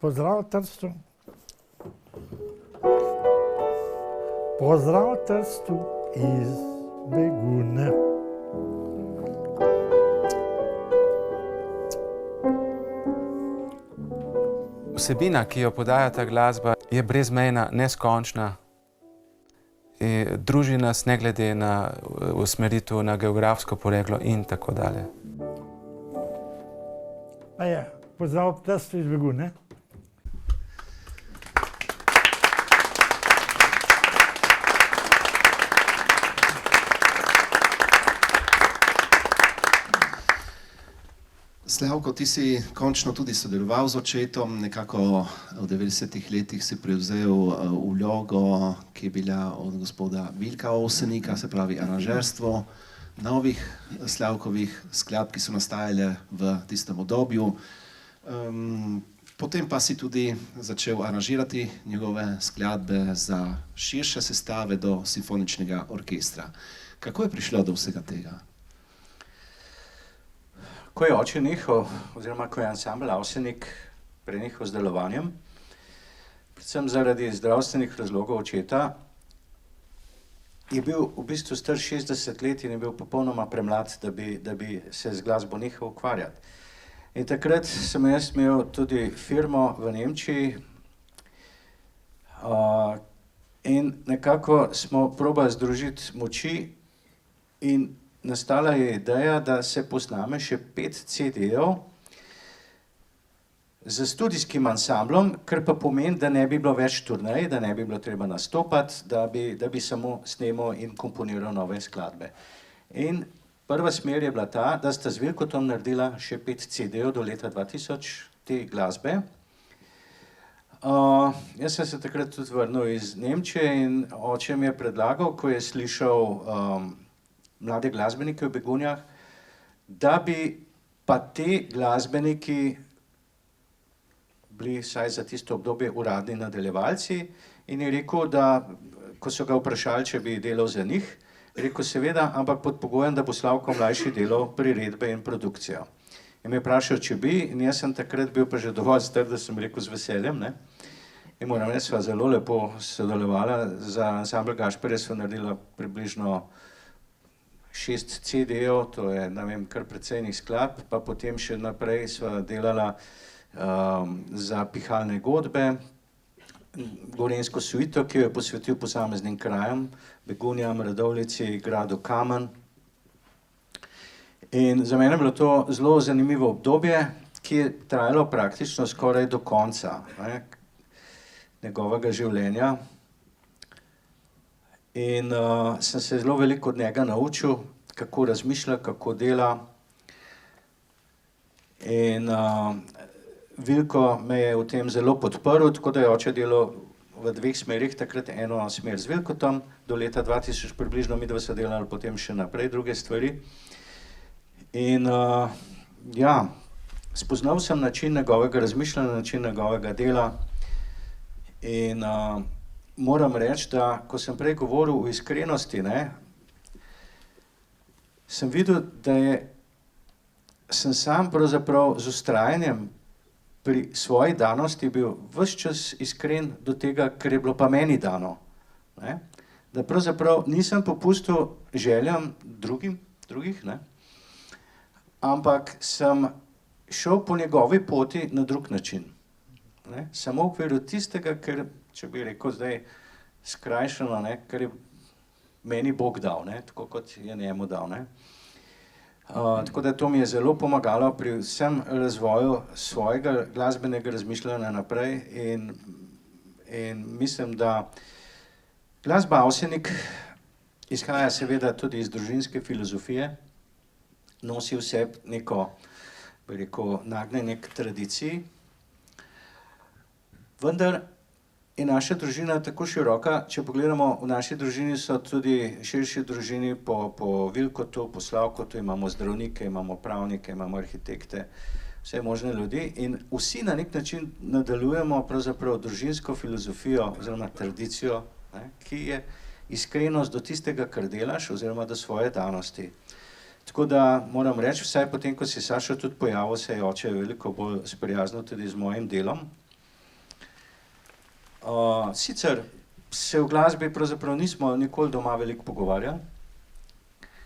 Pozdrav Trstu. Pozdrav Trstu iz Begune. Vsebina, ki jo podaja ta glasba, je brezmejna, neskončna. Druži nas ne glede na usmeritev, na geografsko poreklo in tako dalje. A je, pozdrav Trstu iz Begune. Slavko, ti si končno tudi sodeloval z očetom, nekako v 90-ih letih si prevzel vlogo, ki je bila od gospoda Vilka Avsenika, se pravi aranžerstvo novih Slavkovih skladb, ki so nastajale v tistem obdobju. Potem pa si tudi začel aranžirati njegove skladbe za širše sestave do simfoničnega orkestra. Kako je prišlo do vsega tega? Ko je oče nehal, oziroma ko je ansambel Avsenik prenehal z delovanjem, predvsem zaradi zdravstvenih razlogov očeta, je bil v bistvu star 60 let in je bil popolnoma premlad, da bi se z glasbo nehal ukvarjati. In takrat sem jaz imel tudi firmo v Nemčiji in nekako smo probali združiti moči in nastala je ideja, da se posname še 5 CD-jev z studijskim ansamblom, kar pa pomeni, da ne bi bilo več turnej, da ne bi bilo treba nastopati, da bi samo snemal in komponiral nove skladbe. In prva smer je bila ta, da sta z Vilkotom naredila še 5 CD-jev do leta 2000 te glasbe. Jaz sem se takrat tudi vrnil iz Nemčije in oče mi je predlagal, ko je slišal mlade glasbenike v Begunjah, da bi pa te glasbeniki bili vsaj za tisto obdobje uradni nadaljevalci in je rekel, da, ko so ga vprašali, če bi delal za njih, je rekel seveda, ampak pod pogojem, da bo Slavko mlajši delal priredbe in produkcijo. In me je vprašal, če bi, in jaz sem takrat bil pa že dovolj star, da sem rekel z veseljem, ne. In moram reči, sva zelo lepo sodelovala, za ansambel Gašperja sva naredila približno 6 CD-jev, to je, ne vem, kar precejnih skladb, pa potem še naprej sva delala za pihalne godbe Gorenjsko suito, ki jo je posvetil posameznim krajem, Begunjam, Radovljici, gradu Kamen. In za mene je bilo to zelo zanimivo obdobje, ki je trajalo praktično skoraj do konca njegovega življenja. In sem se zelo veliko od njega naučil, kako razmišlja, kako dela. In Vilko me je v tem zelo podprl, tako da je oče delal v dveh smerih, takrat eno smer z Vilkotom, do leta 2000 približno midva sva delali potem še naprej druge stvari. In ja, spoznal sem način njegovega razmišljanja, način njegovega dela in moram reči, da ko sem prej govoril o iskrenosti, sem videl, da sem sam pravzaprav z vztrajanjem pri svoji danosti bil ves čas iskren do tega, kar je bilo pa meni dano. Da pravzaprav nisem popustil željam drugih, ampak sem šel po njegovi poti na drug način. Samo v okviru tistega, ker, če bi rekel zdaj skrajšano, kar je meni Bog dal, tako kot je njemu dal. Tako da to mi je zelo pomagalo pri vsem razvoju svojega glasbenega razmišljanja naprej in mislim, da glasba Avsenik izhaja seveda tudi iz družinske filozofije, nosi vse neko, bi rekel, nagnjenje k tradiciji, vendar je naša družina tako široka, če pogledamo, v naši družini so tudi širši družini po Vilkotu, po Slavkotu, imamo zdravnike, imamo pravnike, imamo arhitekte, vse možne ljudi in vsi na nek način nadaljujemo pravzaprav družinsko filozofijo oziroma tradicijo, ki je iskrenost do tistega, kar delaš oziroma do svoje danosti. Tako da moram reči, vsaj potem, ko se Sašo tudi pojavil, se je oče veliko bolj sprijaznil tudi z mojim delom. Sicer se v glasbi pravzaprav nismo nikoli doma veliko pogovarjali,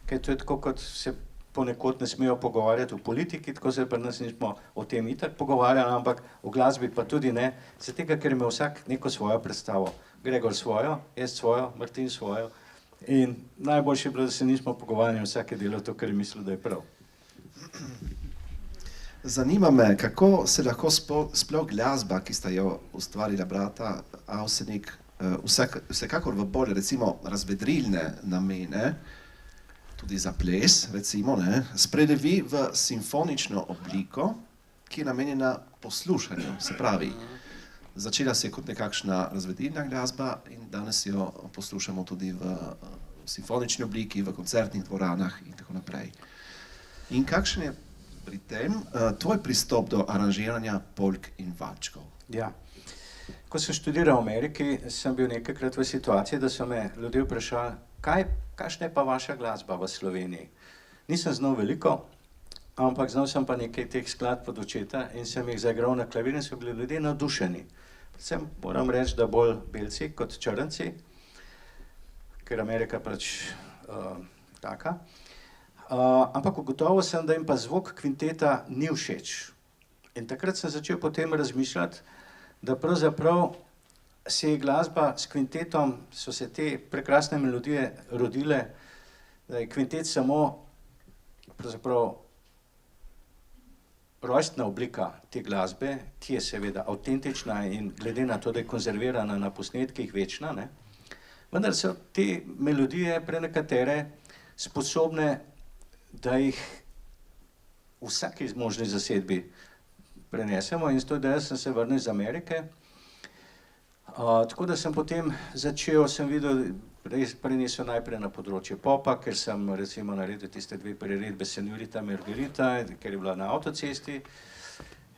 ker to je tako, kot se ponekod ne smejo pogovarjati v politiki, tako se pa nas nismo o tem itak pogovarjali, ampak v glasbi pa tudi ne, zato ker ima vsak neko svojo predstavo. Gregor svojo, jaz svojo, Martin svojo in najboljše je bilo, da se nismo pogovarjali, vsak je delal to, kar je mislil, da je prav. Zanima me, kako se lahko sploh glasba, ki sta jo ustvarila brata Avsenik, vsekakor v bolj recimo razvedrilne namene, tudi za ples recimo, sprelevi v simfonično obliko, ki je namenjena poslušanju, se pravi, začela se je kot nekakšna razvedrilna glasba in danes jo poslušamo tudi v simfonični obliki, v koncertnih dvoranah in tako naprej. In kakšen je pri tem tvoj pristop do aranžiranja polk in valčkov? Ja. Ko sem študiral v Ameriki, sem bil nekajkrat v situaciji, da so me ljudje vprašali, kakšna je pa vaša glasba v Sloveniji? Nisem znal veliko, ampak znal sem pa nekaj teh skladb od očeta in sem jih zaigral na klavir in so bili ljudje navdušeni. Predvsem moram reči, da bolj belci kot črnci, ker Amerika pač taka. Ampak ugotovil sem, da jim pa zvok kvinteta ni všeč. In takrat sem začel potem razmišljati, da pravzaprav se je glasba s kvintetom, so se te prekrasne melodije rodile, da je kvintet samo pravzaprav rojstna oblika te glasbe, ki je seveda avtentična in glede na to, da je konzervirana na posnetkih večna, vendar so te melodije pre nekatere sposobne, da jih v vsaki možni zasedbi prenesemo in s to idejo sem se vrnil iz Amerike. Tako da sem potem začel, sem videl, prenesel najprej na področje popa, ker sem recimo naredil tiste dve priredbe Senorita Margarita, ker je bila na avtocesti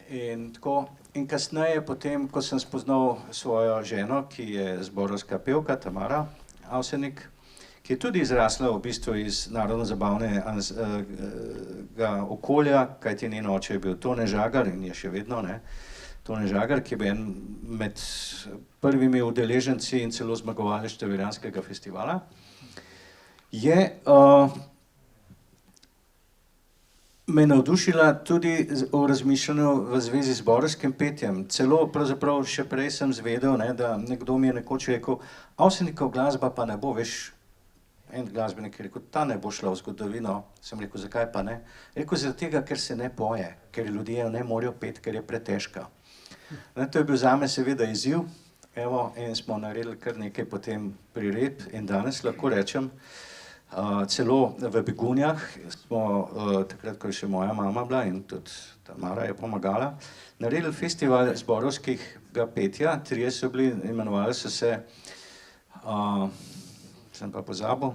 in tako. In kasneje potem, ko sem spoznal svojo ženo, ki je zborovska pevka, Tamara Avsenik, ki je tudi izrasla v bistvu iz narodno-zabavnega okolja, kajti njen oče je bil Tone Žagar in je še vedno, Tone Žagar, ki je bil en med prvimi udeleženci in celo zmagovalec Številjanskega festivala, je me je navdušila tudi v razmišljanju v zvezi z zborskim petjem. Celo pravzaprav še prej sem zvedel, ne, da nekdo mi je nekoč rekel, Avsenikov glasba pa ne bo, veš, en glasbenik je rekel, ta ne bo šla v zgodovino. Sem rekel, zakaj pa ne? Rekel, zaradi tega, ker se ne poje, ker ljudje jo ne morejo peti, ker je pretežka. Ne, to je bil zame seveda izziv, evo, in smo naredili kar nekaj potem priredb in danes lahko rečem, celo v Begunjah smo, takrat, ko je še moja mama bila in tudi Tamara je pomagala, naredili festival zborovskega petja, 3 so bili, imenovali so se, sem pa pozabil,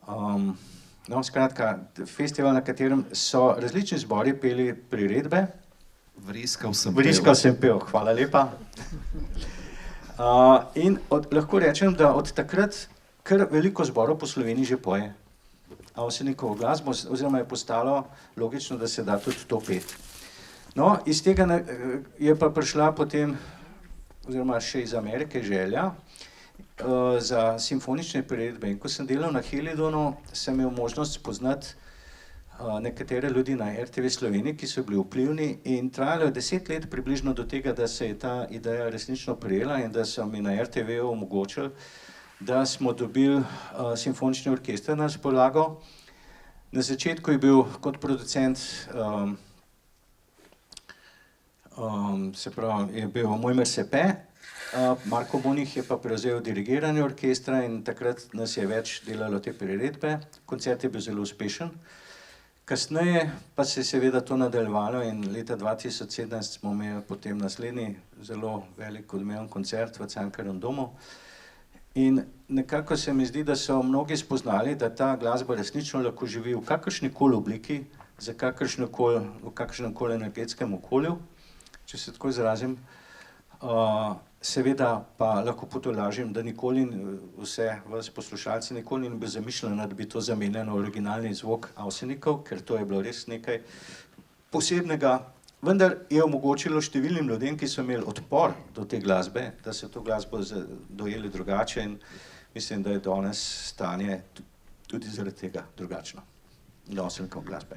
no, skratka, festival, na katerem so različni zbori peli priredbe. Vriskal sem pel, hvala lepa. In lahko rečem, da od takrat kar veliko zborov po Sloveniji že poje Avsenikovo glasbo, oziroma je postalo logično, da se da tudi to peti. No, iz tega je pa prišla potem, oziroma še iz Amerike želja za simfonične priredbe. In ko sem delal na Helidonu, sem imel možnost spoznati nekatere ljudi na RTV Sloveniji, ki so bili vplivni in trajalo je 10 let približno do tega, da se je ta ideja resnično prijela in da so mi na RTV omogočili, da smo dobili simfonični orkester na razpolago. Na začetku je bil kot producent, se pravi, je bil Mojmir Sepe, Marko Bonih je pa prevzel dirigiranje orkestra in takrat nas je več delalo te priredbe. Koncert je bil zelo uspešen. Kasneje pa se je seveda to nadaljevalo in leta 2017 smo imeli potem naslednji zelo velik odmeven koncert v Cankarjevem domu. In nekako se mi zdi, da so mnogi spoznali, da ta glasba resnično lahko živi v kakršnikoli obliki, v kakršnemkoli energetskem okolju, če se tako izrazim. Seveda pa lahko potolažim, da nikoli vse vas poslušalci nikoli ni bil zamišljeno, da bi to zamenjalo originalni zvok Avsenikov, ker to je bilo res nekaj posebnega. Vendar je omogočilo številnim ljudem, ki so imeli odpor do te glasbe, da so to glasbo dojeli drugače in mislim, da je danes stanje tudi zaradi tega drugačno. Avsenikov glasbe.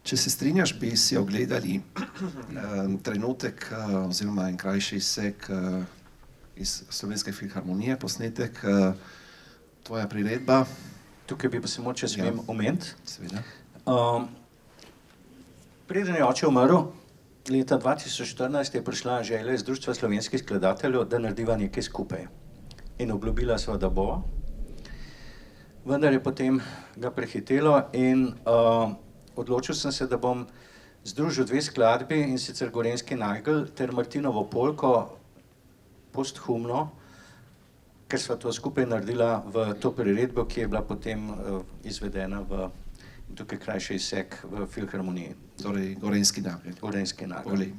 Če se strinjaš, bi si ogledali trenutek oziroma en krajši izsek iz Slovenske filharmonije, posnetek, tvoja priredba. Tukaj bi pa se moče smem omeniti. Seveda. Preden je oče umrl, leta 2014 je prišla želja iz Društva slovenskih skladateljev, da narediva nekaj skupaj. In obljubila sva, da bova. Vendar je potem ga prehitelo in odločil sem se, da bom združil 2 skladbi, in sicer Gorenjski nagelj ter Martinovo polko posthumno, ker sva to skupaj naredila v to priredbo, ki je bila potem izvedena v tukaj krajši izsek v filharmoniji. Torej, Gorenjski nagelj. Gorenjski nagelj.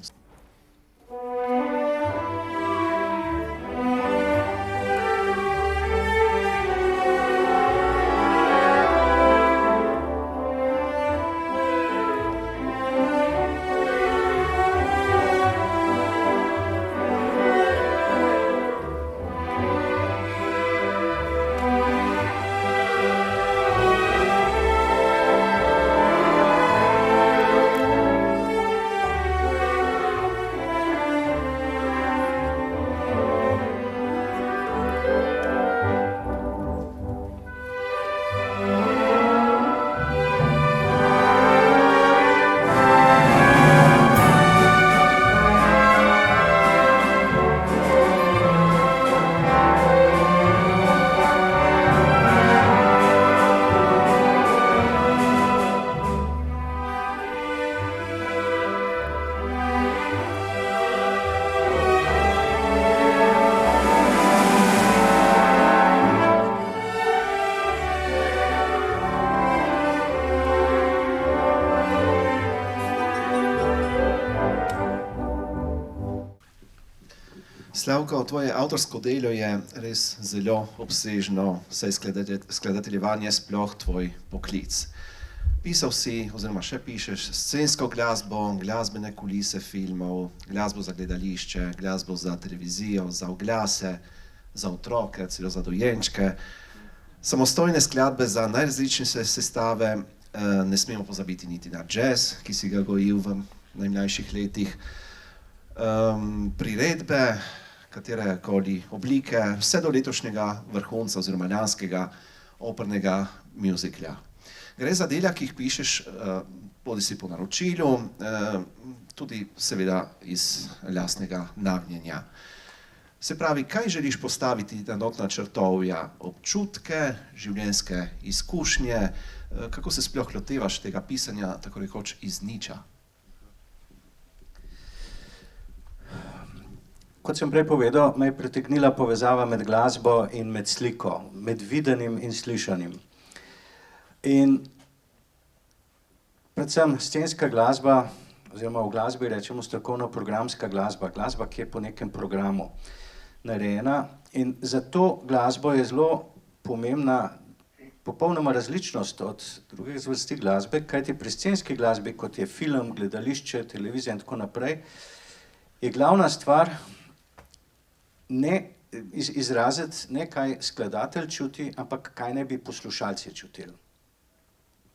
Slavko, tvoje avtorsko delo je res zelo obsežno, saj skladateljevanje sploh tvoj poklic. Pisal si, oziroma še pišeš, scensko glasbo, glasbene kulise filmov, glasbo za gledališče, glasbo za televizijo, za oglase, za otroke, celo za dojenčke, samostojne skladbe za najrazličnejše sestave, Ne smemo pozabiti niti na jazz, ki si ga gojil v najmlajših letih. Priredbe, katerekoli oblike, vse do letošnjega vrhunca oziroma lanskega opernega muzikla. Gre za dela, ki jih pišeš bodisi po naročilu, tudi seveda iz lastnega nagnjenja. Se pravi, kaj želiš postaviti na notna črtovja? Občutke, življenjske izkušnje, kako se sploh lotevaš tega pisanja, tako rekoč iz niča? Kot sem prej povedal, me je pritegnila povezava med glasbo in med sliko, med videnim in slišanim. In predvsem scenska glasba, oziroma v glasbi rečemo strokovno-programska glasba, glasba, ki je po nekem programu narejena. In za to glasbo je zelo pomembna popolnoma različnost od drugih zvrsti glasbe, kajti pri scenski glasbi, kot je film, gledališče, televizija in tako naprej, je glavna stvar ne izraziti ne kaj skladatelj čuti, ampak kaj naj bi poslušalci čutili.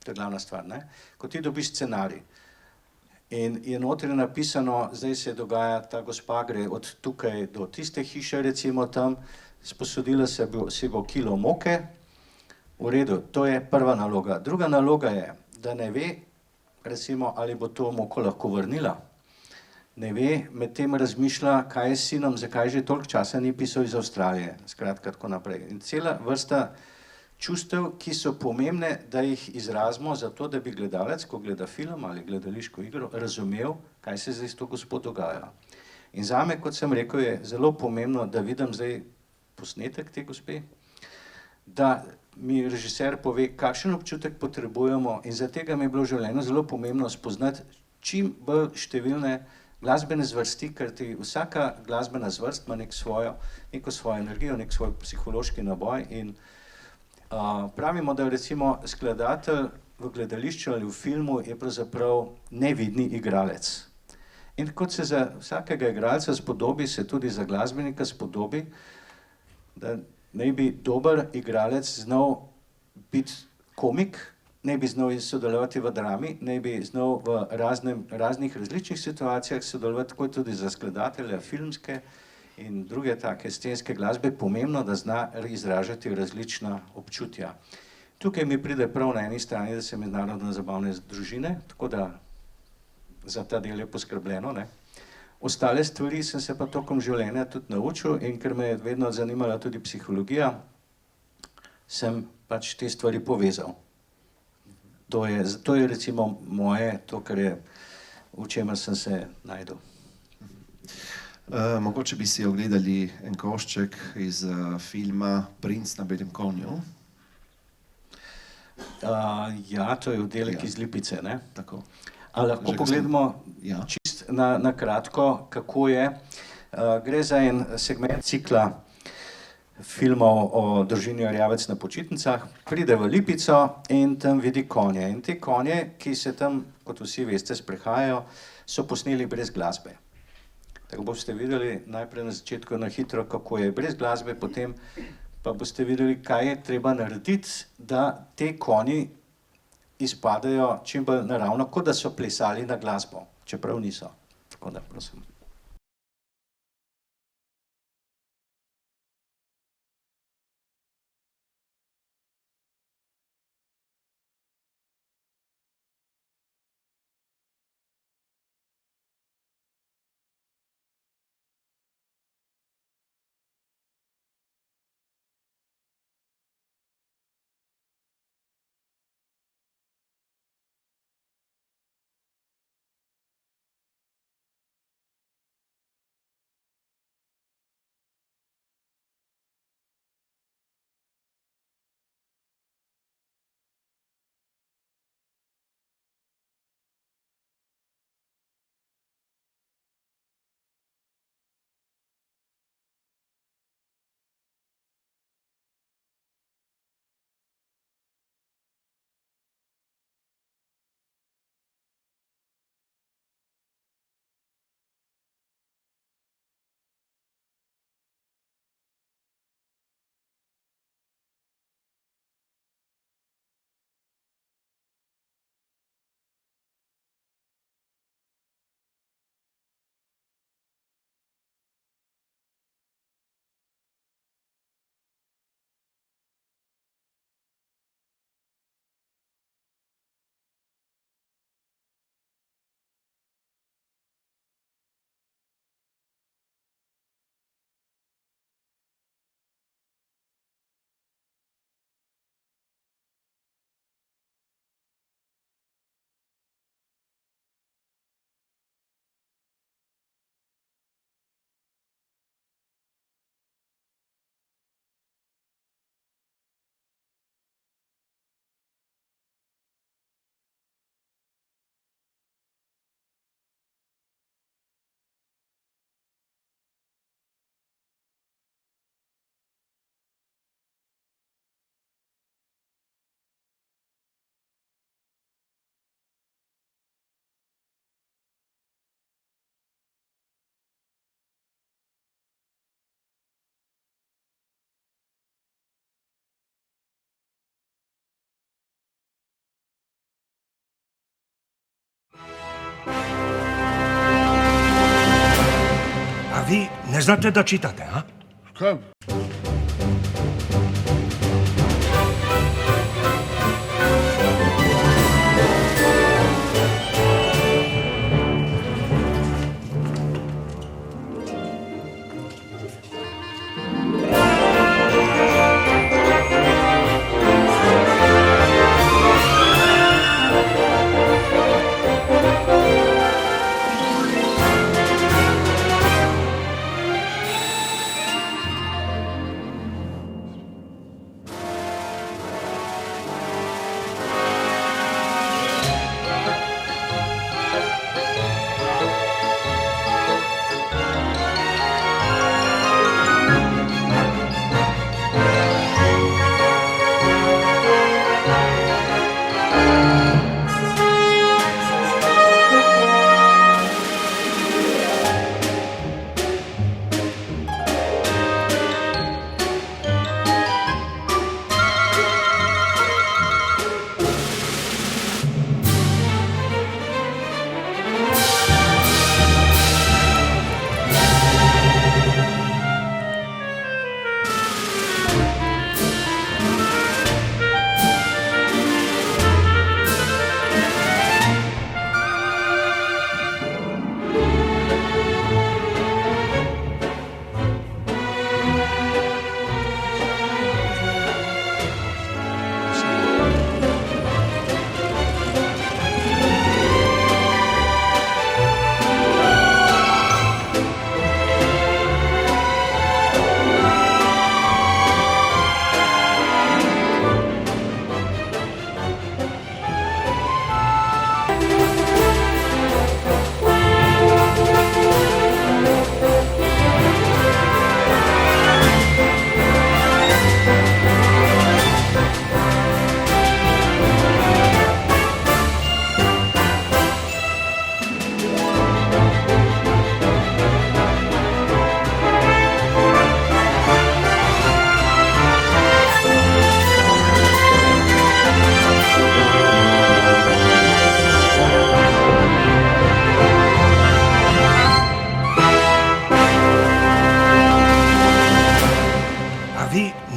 To je glavna stvar, ne? Ko ti dobiš scenarij in je notri napisano, zdaj se dogaja, ta gospa gre od tukaj do tiste hiše, recimo tam, sposodila si bo kilo moke, v redu, to je prva naloga. Druga naloga je, da ne ve, recimo, ali bo to moko lahko vrnila. Ne ve, medtem razmišlja, kaj je s sinom, zakaj že toliko časa ni pisal iz Avstralije, skratka tako naprej. In cela vrsta čustev, ki so pomembne, da jih izrazimo zato, da bi gledalec, ko gleda film ali gledališko igro, razumel, kaj se zdaj s to gospo dogaja. In zame, kot sem rekel, je zelo pomembno, da vidim zdaj posnetek te gospe, da mi režiser pove, kakšen občutek potrebujemo, in za tega mi je bilo v življenju zelo pomembno spoznati čim bolj številne glasbene zvrsti, ker ti vsaka glasbena zvrst ima neko svojo energijo, nek svoj psihološki naboj. In pravimo, da recimo skladatelj v gledališču ali v filmu je pravzaprav nevidni igralec. In kot se za vsakega igralca spodobi, se tudi za glasbenika spodobi, da naj bi dober igralec znal biti komik, naj bi znal sodelovati v drami, naj bi znal v raznih različnih situacijah sodelovati, kot tudi za skladatelja filmske in druge take scenske glasbe, pomembno, da zna izražati različna občutja. Tukaj mi pride prav na eni strani, da sem mednarodno zabavne družine, tako da za ta del je poskrbljeno, ne. Ostale stvari sem se pa tokom življenja tudi naučil, in ker me je vedno zanimala tudi psihologija, sem pač te stvari povezal. To je recimo moje, to, kar je, v čemer sem se našel. Mogoče bi si ogledali en košček iz filma Princ na belem konju. Ja, to je oddelek iz Lipice, ne? Tako. A lahko pogledamo čist na kratko, kako je. Gre za en segment cikla filmov o družini Erjavec na počitnicah. Pride v Lipico in tam vidi konje. In te konje, ki se tam, kot vsi veste, sprehajajo, so posneli brez glasbe. Tako boste videli najprej na začetku na hitro, kako je brez glasbe, potem pa boste videli, kaj je treba narediti, da te konji izpadejo čim bolj naravno, kot da so plesali na glasbo, čeprav niso. Tako da, prosim. A vi ne znate da čitate, a? Kaj?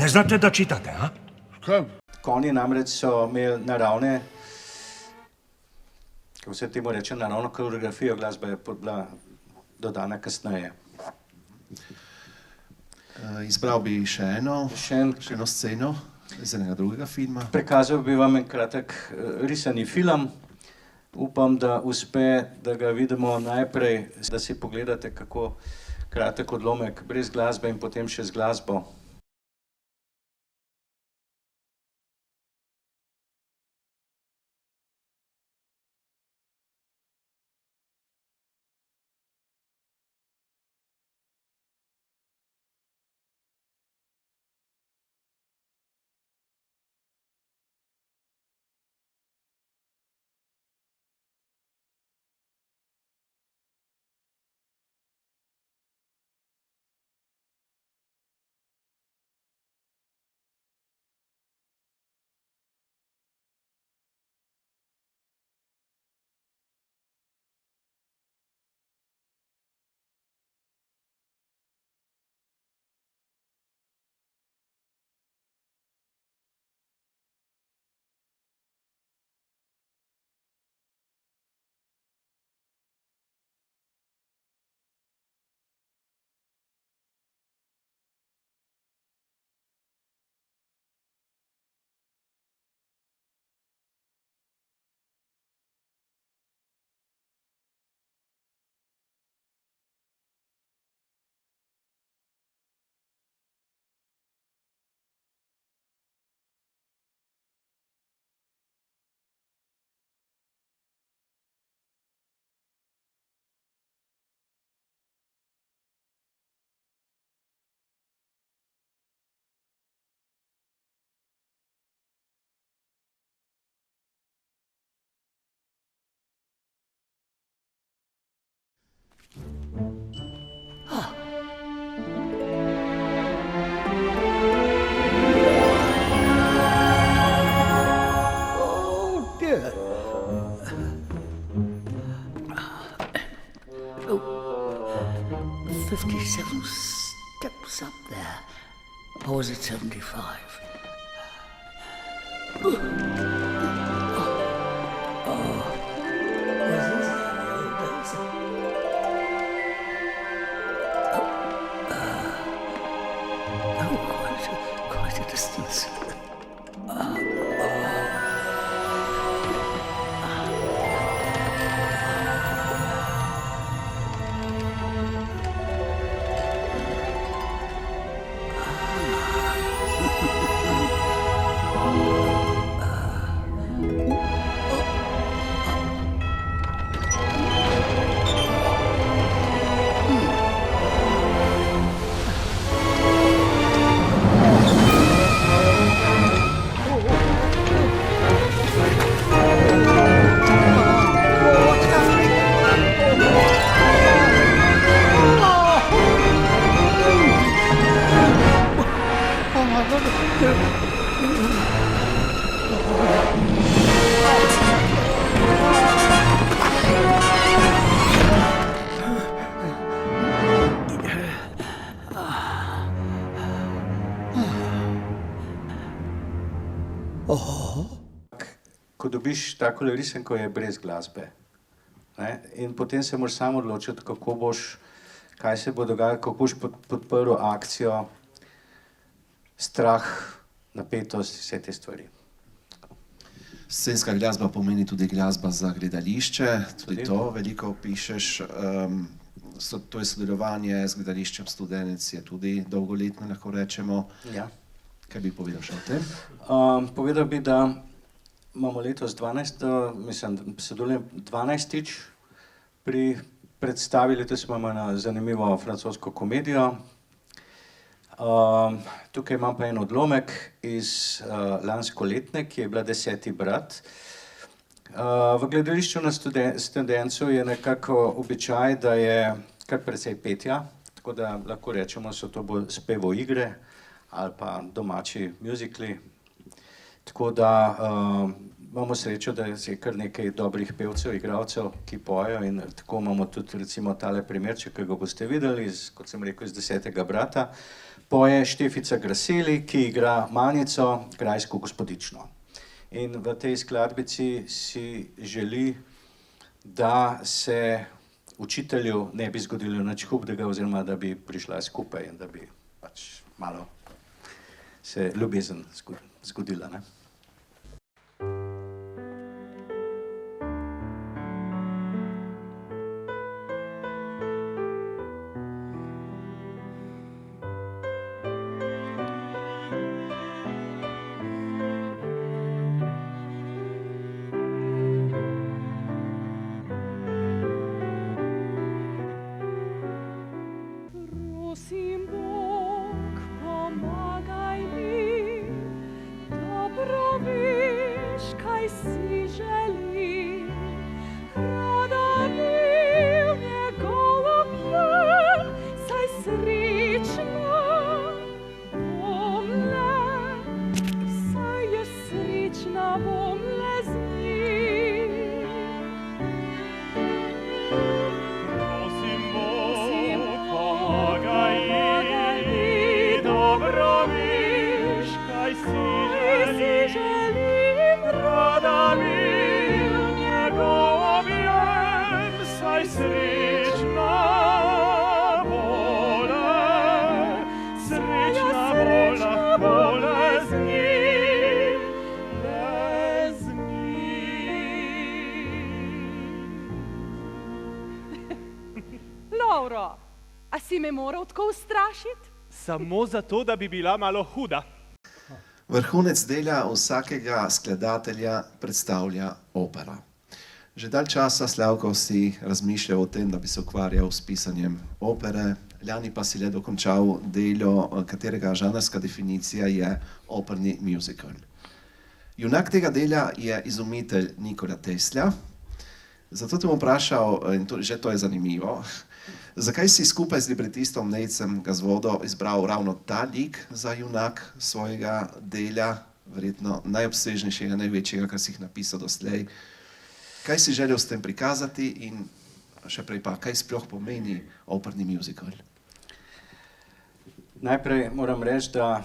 Ne znate da čitate, a? Kaj? Konji namreč so imeli naravne, kako se temu reče, naravno koreografijo, glasba je bila dodana kasneje. Izbral bi še Še eno sceno iz enega drugega filma. Prikazal bi vam en kratek risani film. Upam, da uspe, da ga vidimo najprej, da si pogledate, kako kratek odlomek brez glasbe in potem še z glasbo. 57 steps up there. Or was it 75? Was this the old days? Quite a distance. Ko dobiš tako risanko, je brez glasbe. Ne? In potem se moraš sam odločiti, kako boš, kaj se bo dogajalo, kako boš podprl akcijo, strah, napetost, vse te stvari. Scenska glasba pomeni tudi glasba za gledališče, tudi to veliko pišeš. To je sodelovanje z gledališčem Studenec, je tudi dolgoletno, lahko rečemo. Ja. Kaj bi povedal še o tem? Povedal bi, da imamo letos 12-tič pri predstavi, letos imamo eno zanimivo francosko komedijo. Tukaj imam pa en odlomek iz lanskoletne, ki je bila 10. brat. V gledališču na Studencu je nekako običaj, da je kar precej petja, tako da lahko rečemo, so to bolj spevoigre ali pa domači muzikli. Tako da imamo srečo, da je kar nekaj dobrih pevcev, igralcev, ki pojejo in tako imamo tudi recimo tale primerček, ki ga boste videli, kot sem rekel, iz 10. brata. Poje Štefica Graseli, ki igra Manico, grajsko gospodično. In v tej skladbici si želi, da se učitelju ne bi zgodilo nič hudega, oziroma da bi prišla skupaj in da bi pač malo se ljubezen zgodila, ne? Prosim, Bog, pomagaj mi, dobro veš, kaj si želim. Rada bi v njegov objem, saj srečna bom le, saj je srečna bom le z njim. Prosim, Bog, pomagaj mi, dobro veš, kaj si želim. Rada bi v njegov objem, saj srečna bo le, srečna bo le z njim, le z njim. Lovro, a si me moral tako ustrašiti? Samo zato, da bi bila malo huda. Vrhunec dela vsakega skladatelja predstavlja opera. Že dalj časa, Slavko, si razmišljal o tem, da bi se ukvarjal s pisanjem opere, lani pa si le dokončal delo, katerega žanrska definicija je operni musical. Junak tega dela je izumitelj Nikola Tesla, zato te bom vprašal, in že to je zanimivo, zakaj si skupaj z libretistom Nejcem Gazvodo izbral ravno ta lik za junak svojega dela, verjetno najobsežnejšega, največjega, kar si jih napisal doslej. Kaj si želel s tem prikazati in še prej pa, kaj sploh pomeni operni musical? Najprej moram reči, da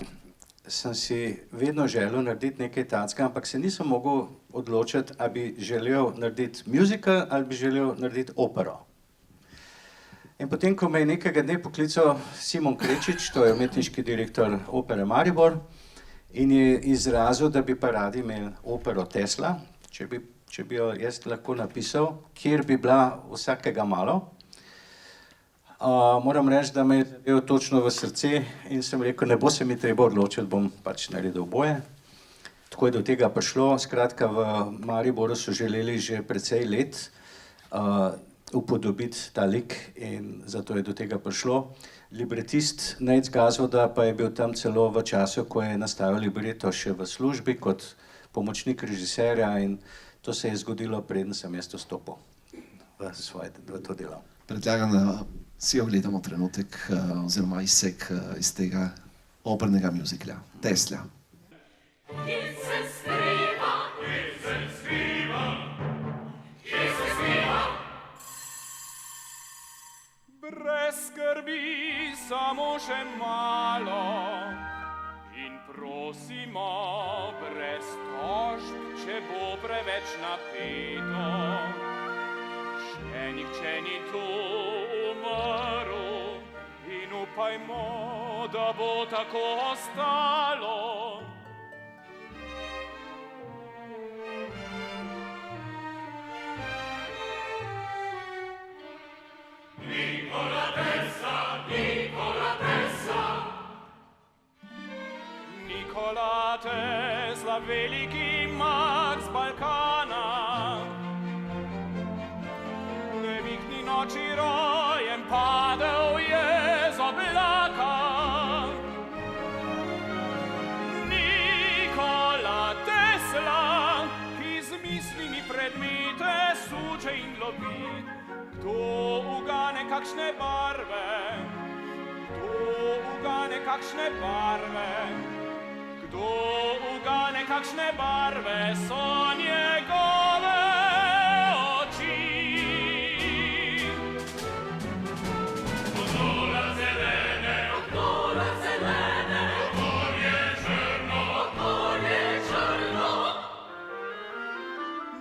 sem si vedno želel narediti nekaj takega, ampak se nisem mogel odločiti, ali bi želel narediti musical ali bi želel narediti opero. In potem, ko me je nekega dne poklical Simon Krečič, to je umetniški direktor Opere Maribor, in je izrazil, da bi pa radi imeli opero Tesla, če bi jo jaz lahko napisal, kjer bi bila vsakega malo. Moram reči, da me je zadel točno v srce in sem rekel, ne bo se mi treba odločiti, bom pač naredil oboje. Tako je do tega prišlo. Skratka, v Mariboru so želeli že precej let upodobiti ta lik in zato je do tega prišlo. Libretist Nejc Gazvoda pa je bil tam celo v času, ko je nastavil libreto še v službi kot pomočnik režiserja in to se je zgodilo, preden sem jaz vstopil v to delo. Predlagam, da si ogledamo trenutek oziroma izsek iz tega opernega muzikla Tesla. Brez skrbi, samo še malo in prosimo brez tožb, če bo preveč napeto. Še nihče ni tu umrl in upajmo, da bo tako ostalo. Nikola Tesla, Nikola Tesla. Nikola Tesla, veliki mag z Balkana. Nevihtni noči rojem padel je z oblaka. Nikola Tesla, ki z mislimi predmete suče in lovi. Kdo ugane kakšne barve, kdo ugane kakšne barve, kdo ugane kakšne barve so njegove oči. Okola zelene, okola zelene, okolje črno, okolje črno.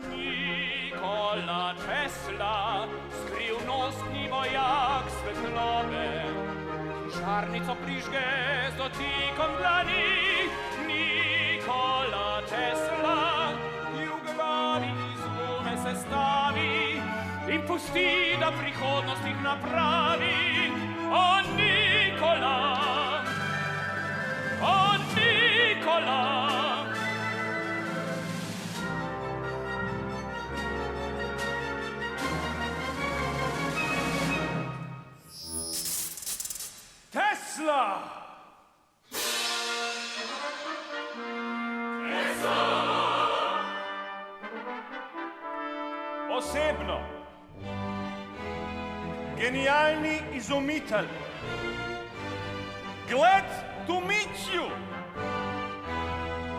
Nikola Tesla, skrivnostni vojak svetlobe, žarnico prižge z dotikom dlani. Nikola Tesla, ki v glavi iz gume sestavi in pusti, da prihodnost jih napravi. O Nikola, o Nikola. Tesla! Tesla! Osebno, genialni izumitelj, glad to meet you,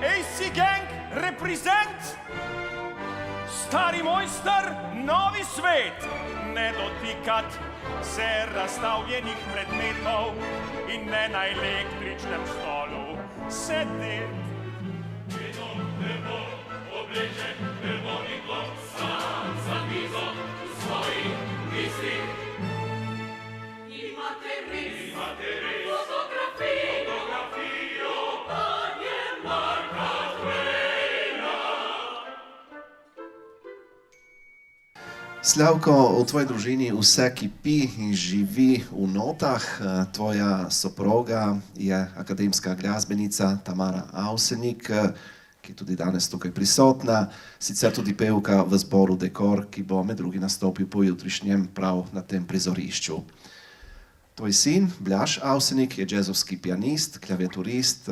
AC Gang represent, stari mojster, novi svet, ne dotikat se razstavljenih predmetov in ne na električnem stolu sedeti. Vedno ne bo oblečen, ne bo nikoli sam za mizo v svojih mislih. Imate res fotografijo panje Marka Twaina. Slavko, v tvoji družini vse kipi in živi v notah. Tvoja soproga je akademska glasbenica Tamara Avsenik, ki je tudi danes tukaj prisotna, sicer tudi pevka v zboru Dekor, ki bo med drugim nastopil pojutrišnjem prav na tem prizorišču. Tvoj sin, Blaž Avsenik, je džezovski pianist, klaviaturist,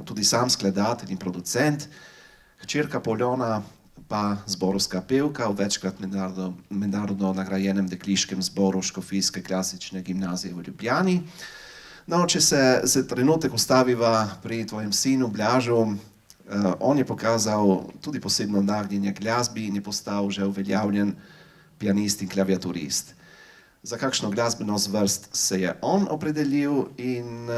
tudi sam skladatelj in producent, hčerka Poljona pa zborovska pevka v večkrat mednarodno nagrajenem dekliškem zboru Škofijske klasične gimnazije v Ljubljani. No, če se trenutek ustaviva pri tvojem sinu Blažu, on je pokazal tudi posebno nagnjenje glasbi in je postal že uveljavljen pianist in klaviaturist. za kakšno glasbeno zvrst se je on opredelil in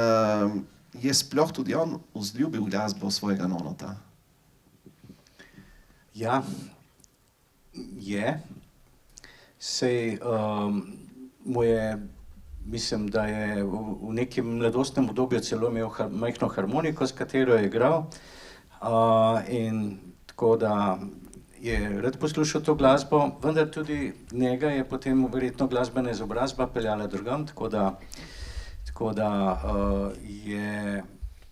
je sploh tudi on vzljubil glasbo svojega nonota? Ja, je. Sej mu je, mislim, da je v nekem mladostnem obdobju celo imel majhno harmoniko, s katero je igral. In tako da je rad poslušal to glasbo, vendar tudi njega je potem verjetno glasbena izobrazba peljala drugam, tako da je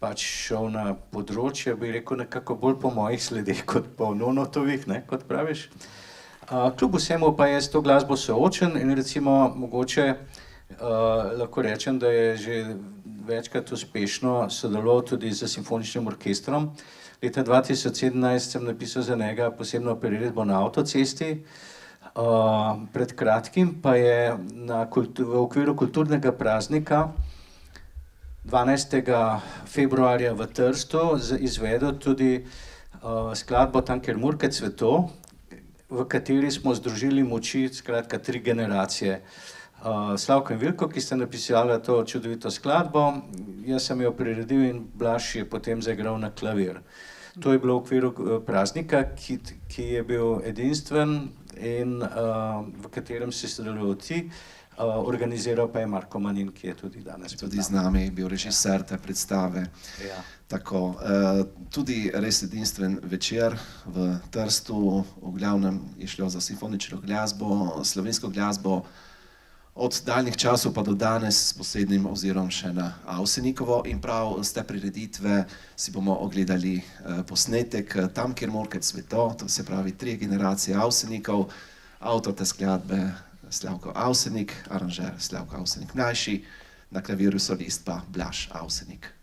pač šel na področje, bi rekel, nekako bolj po mojih sledeh kot po Nonotovih, ne, kot praviš. Kljub vsemu pa je s to glasbo soočen in recimo mogoče lahko rečem, da je že večkrat uspešno sodeloval tudi z simfoničnim orkestrom. Leta 2017 sem napisal za njega posebno priredbo na avtocesti. Pred kratkim pa je v okviru kulturnega praznika 12. februarja v Trstu izvedel tudi skladbo Tam, kjer Murke cveto, v kateri smo združili moči, skratka 3 generacije. Slavko in Vilko, ki sta napisala to čudovito skladbo, jaz sem jo priredil in Blaž je potem zaigral na klavir. To je bilo v okviru praznika, ki je bil edinstven in v katerem se sodelujo vsi, organiziral pa je Marko Manin, ki je tudi danes tudi z nami, bil režiser te predstave. Ja. Tako, tudi res edinstven večer v Trstu, v glavnem je šlo za simfonično glasbo, slovensko glasbo, od daljnih časov pa do danes s posebnim ozirom še na Avsenikovo in prav z te prireditve si bomo ogledali posnetek Tam, kjer Murke cveto, to se pravi 3 generacije Avsenikov, avtor te skladbe Slavko Avsenik, aranžer Slavko Avsenik mlajši, na klavirju solist pa Blaž Avsenik.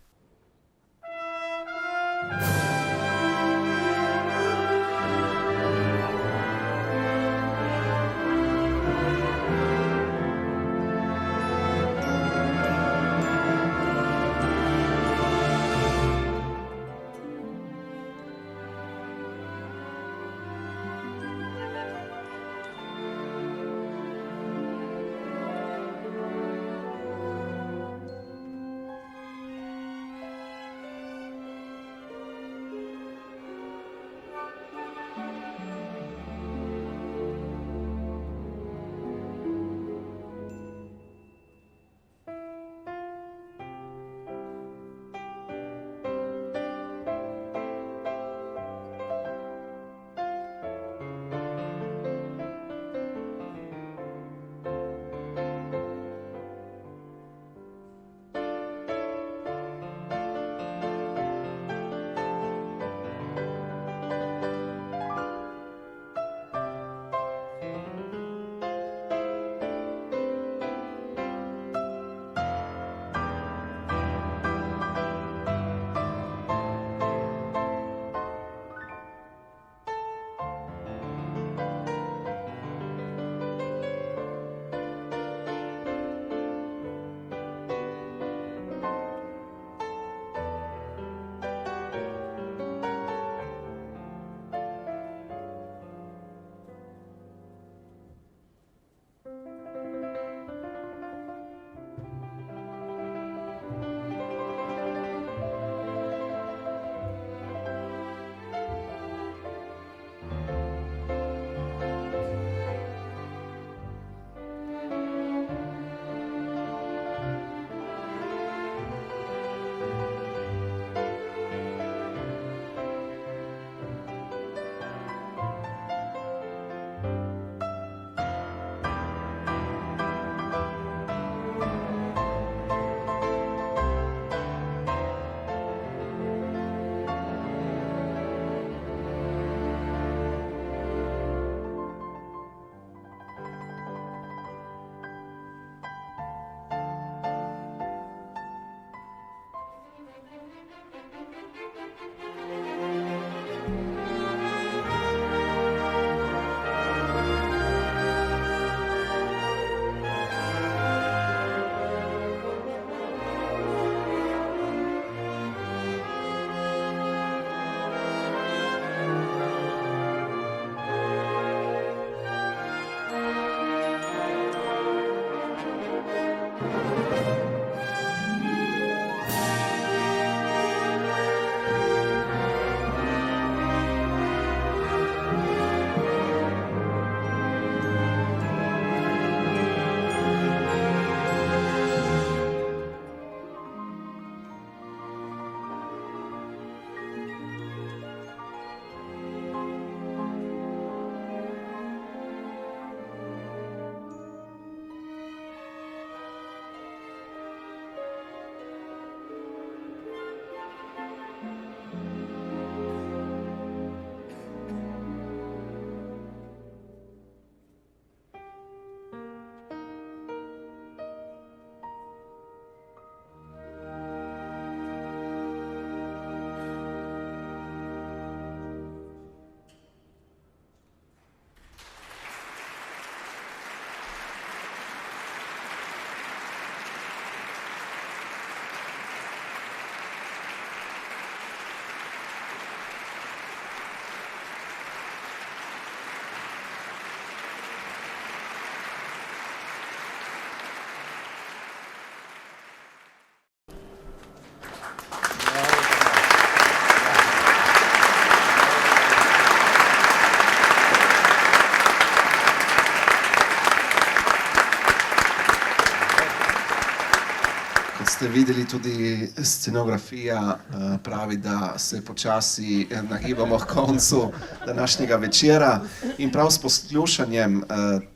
ste videli, tudi scenografija pravi, da se počasi nagibamo k koncu današnjega večera in prav s poslušanjem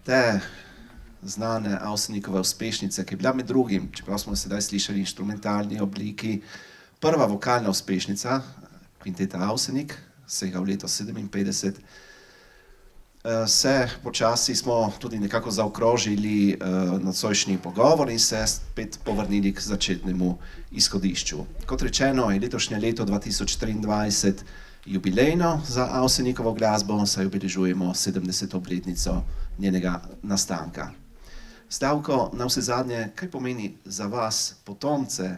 te znane Avsenikove uspešnice, ki je bila med drugim, čeprav smo sedaj slišali v inštrumentalni obliki, prva vokalna uspešnica kvinteta Avsenik, vsega v leto 57, se počasi smo tudi nekako zaokrožili nocojšnji pogovor in se spet povrnili k začetnemu izhodišču. Kot rečeno, je letošnje leto 2023 jubilejno za Avsenikovo glasbo, saj obeležujemo 70. obletnico njenega nastanka. Slavko, navsezadnje, kaj pomeni za vas, potomce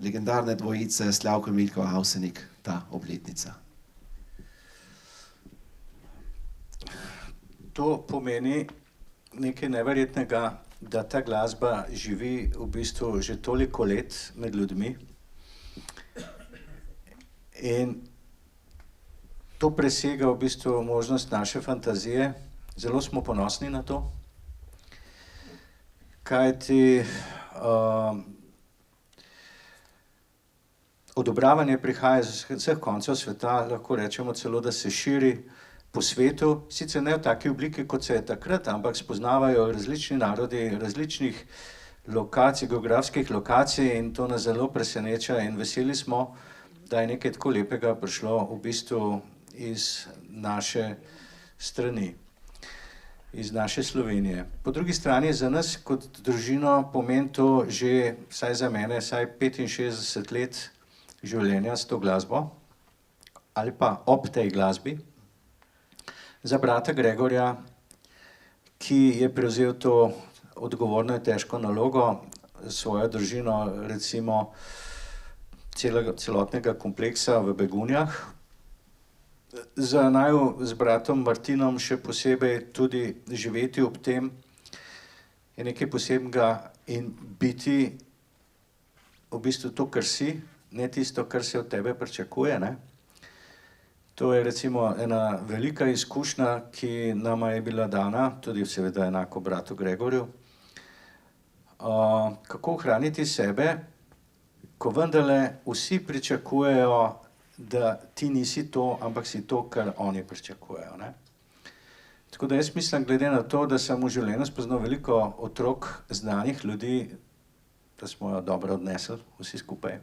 legendarne dvojice Slavko in Milko Avsenik, ta obletnica? To pomeni nekaj neverjetnega, da ta glasba živi v bistvu že toliko let med ljudmi. In to presega v bistvu možnost naše fantazije. Zelo smo ponosni na to. Kajti odobravanje prihaja z vseh koncev sveta, lahko rečemo celo, da se širi po svetu, sicer ne v taki obliki, kot se je takrat, ampak spoznavajo različni narodi, različnih lokacij, geografskih lokacij in to nas zelo preseneča in veseli smo, da je nekaj tako lepega prišlo v bistvu iz naše strani, iz naše Slovenije. Po drugi strani za nas kot družino pomeni to že, vsaj za mene, vsaj 65 let življenja s to glasbo ali pa ob tej glasbi. Za brata Gregorja, ki je prevzel to odgovorno in težko nalogo, svojo družino, recimo celotnega kompleksa v Begunjah. Za naju z bratom Martinom še posebej tudi živeti ob tem je nekaj posebnega in biti v bistvu to, kar si, ne tisto, kar se od tebe pričakuje, ne? To je recimo ena velika izkušnja, ki nama je bila dana, tudi seveda enako bratu Gregorju. Kako ohraniti sebe, ko vendarle vsi pričakujejo, da ti nisi to, ampak si to, kar oni pričakujejo, ne? Tako da jaz mislim, glede na to, da sem v življenju spoznal veliko otrok, znanih ljudi, da smo jo dobro odnesli vsi skupaj.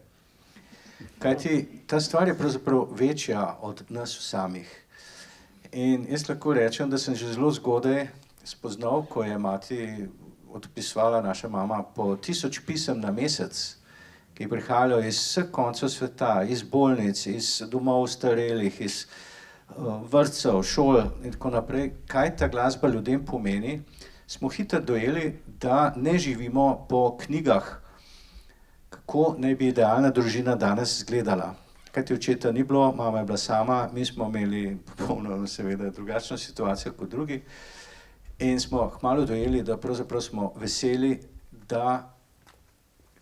Kajti ta stvar je pravzaprav večja od nas samih. In jaz lahko rečem, da sem že zelo zgodaj spoznal, ko je mati odpisovala, naša mama, po 1000 pisem na mesec, ki prihajajo iz vseh koncev sveta, iz bolnic, iz domov starelih, iz vrtcev, šol in tako naprej. Kaj ta glasba ljudem pomeni, smo hitro dojeli, da ne živimo po knjigah, kako naj bi idealna družina danes izgledala. Kajti očeta ni bilo, mama je bila sama, mi smo imeli popolnoma seveda drugačno situacijo kot drugi in smo kmalu dojeli, da pravzaprav smo veseli, da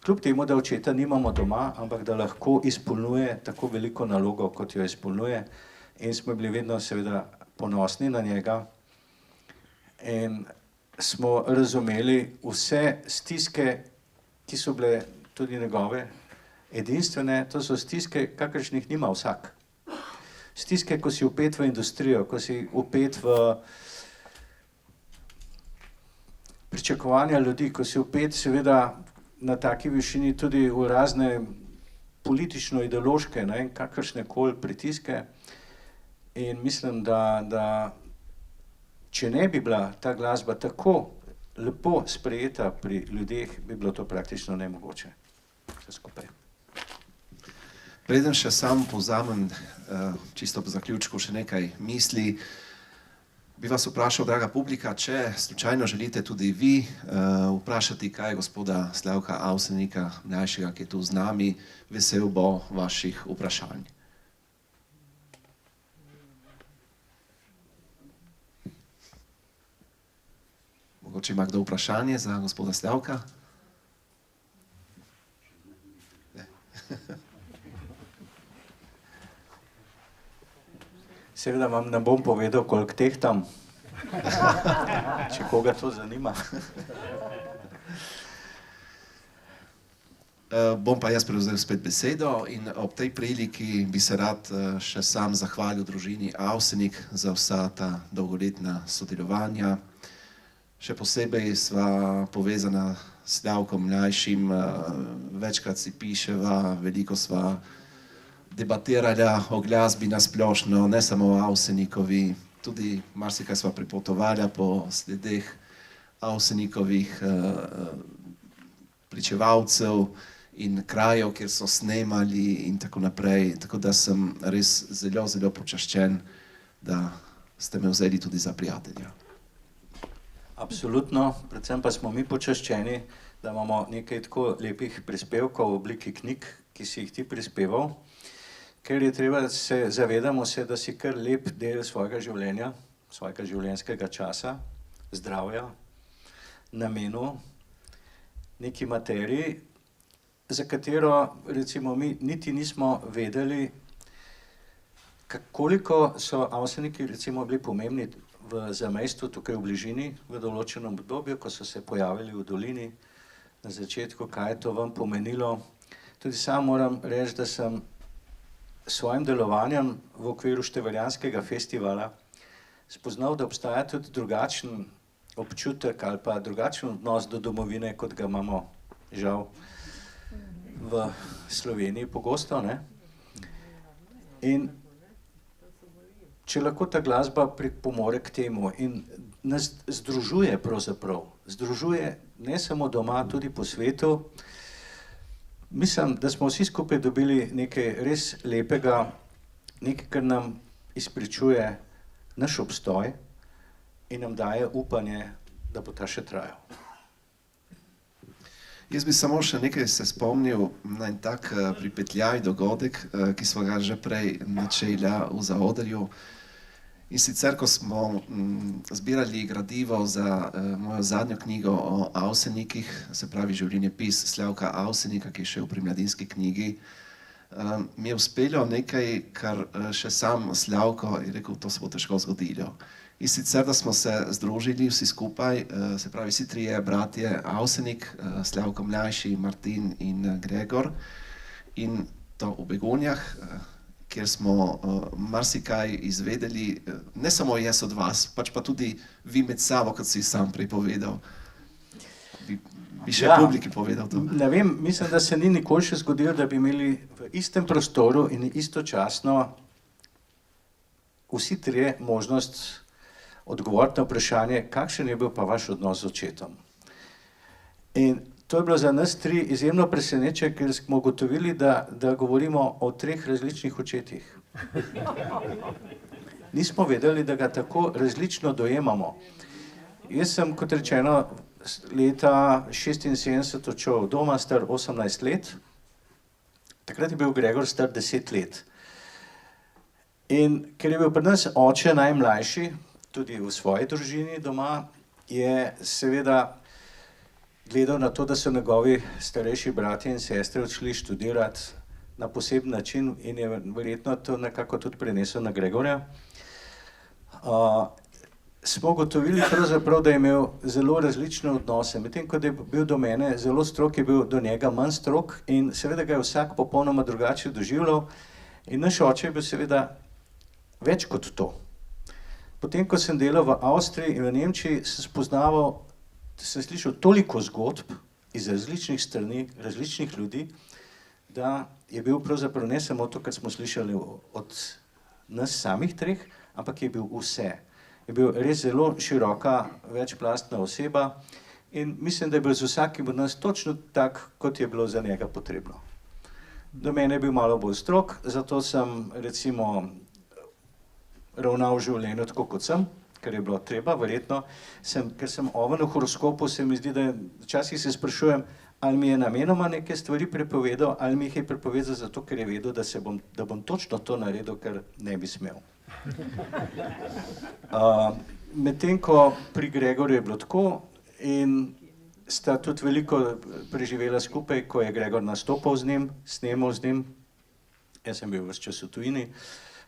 kljub temu, da očeta nimamo doma, ampak da lahko izpolnjuje tako veliko nalogo, kot jo izpolnjuje in smo bili vedno seveda ponosni na njega in smo razumeli vse stiske, ki so bile tudi njegove edinstvene, to so stiske, kakršnih nima vsak. Stiske, ko si vpet v industrijo, ko si vpet v pričakovanja ljudi, ko si vpet seveda na taki višini tudi v razne politično-ideološke, ne, kakršne koli pritiske. In mislim, da če ne bi bila ta glasba tako lepo sprejeta pri ljudeh, bi bilo to praktično nemogoče. Vse skupaj. Preden še sam povzamem, čisto po zaključku, še nekaj misli, bi vas vprašal, draga publika, če slučajno želite tudi vi vprašati, kaj gospoda Slavka Avsenika, mlajšega, ki je tu z nami, vesel bo vaših vprašanj. Mogoče ima kdo vprašanje za gospoda Slavka? Seveda vam ne bom povedal, koliko tehtam, če koga to zanima. Bom pa jaz prevzel spet besedo in ob tej priliki bi se rad še sam zahvalil družini Avsenik za vsa ta dolgoletna sodelovanja. Še posebej sva povezana s Slavkom mlajšim, večkrat si piševa, veliko sva debatirala o glasbi na splošno, ne samo o Avsenikovi, tudi marsikaj sva pripotovala po sledeh Avsenikovih pričevalcev in krajev, kjer so snemali in tako naprej. Tako da sem res zelo, zelo počaščen, da ste me vzeli tudi za prijatelja. Absolutno, predvsem pa smo mi počaščeni, da imamo nekaj tako lepih prispevkov v obliki knjig, ki si jih ti prispeval, ker je treba se zavedamo se, da si kar lep del svojega življenja, svojega življenjskega časa, zdravja, namenil neki materiji, za katero recimo mi niti nismo vedeli, koliko so Avseniki recimo bili pomembni v zamejstvu tukaj v bližini, v določenem obdobju, ko so se pojavili v dolini na začetku, kaj je to vam pomenilo. Tudi sam moram reči, da sem s svojim delovanjem v okviru Števeljanskega festivala spoznal, da obstaja tudi drugačen občutek ali pa drugačen odnos do domovine, kot ga imamo žal v Sloveniji pogosto, ne? In če lahko ta glasba pripomore k temu in nas združuje pravzaprav, združuje ne samo doma, tudi po svetu, mislim, da smo vsi skupaj dobili nekaj res lepega, nekaj, kar nam izpričuje naš obstoj in nam daje upanje, da bo ta še trajal. Jaz bi samo še nekaj se spomnil na en tak pripetljaj dogodek, ki smo ga že prej načela v zaodrju. In sicer, ko smo zbirali gradivo za mojo zadnjo knjigo o Avsenikih, se pravi življenjepis Slavka Avsenika, ki je še v Mladinski knjigi, mi je uspelo nekaj, kar še sam Slavko je rekel, to se bo težko zgodilo. In sicer, da smo se združili vsi skupaj, se pravi vsi trije bratje Avsenik, Slavko mlajši, Martin in Gregor, in to v Begonjah, kjer smo marsikaj izvedeli, ne samo jaz od vas, pač pa tudi vi med sabo, kot si sam prej povedal. Bi še publiki povedal to. Ne vem, mislim, da se ni nikoli še zgodilo, da bi imeli v istem prostoru in istočasno vsi trije možnost odgovoriti na vprašanje, kakšen je bil pa vaš odnos z očetom. In to je bilo za nas tri izjemno presenečenje, ker smo ugotovili, da govorimo o treh različnih očetih. Nismo vedeli, da ga tako različno dojemamo. Jaz sem, kot rečeno, leta 1976 odšel od doma, star 18 let. Takrat je bil Gregor star 10 let. In ker je bil pri nas oče najmlajši, tudi v svoji družini doma, je seveda gledal na to, da so njegovi starejši bratje in sestre odšli študirati na poseben način in je verjetno to nekako tudi prenesel na Gregorja. Smo ugotovili pravzaprav, da je imel zelo različne odnose. Medtem ko je bil do mene zelo strog, je bil do njega manj strog in seveda ga je vsak popolnoma drugače doživljal. In naš oče je bil seveda več kot to. Potem, ko sem delal v Avstriji in v Nemčiji, sem slišal toliko zgodb iz različnih strani, različnih ljudi, da je bil pravzaprav ne samo to, kar smo slišali od nas samih treh, ampak je bil vse. Je bil res zelo široka, večplastna oseba in mislim, da je bil z vsakim od nas točno tak, kot je bilo za njega potrebno. Do mene je bil malo bolj strog, zato sem recimo ravnal v življenju tako, kot sem, ker je bilo treba, verjetno, ker sem oven v horoskopu, se mi zdi, da včasih se sprašujem, ali mi je namenoma neke stvari prepovedal, ali mi jih je prepovedal zato, ker je vedel, da bom točno to naredil, kar ne bi smel. Medtem ko pri Gregorju je bilo tako in sta tudi veliko preživela skupaj, ko je Gregor nastopal z njim, snemal z njim, jaz sem bil ves čas v tujini.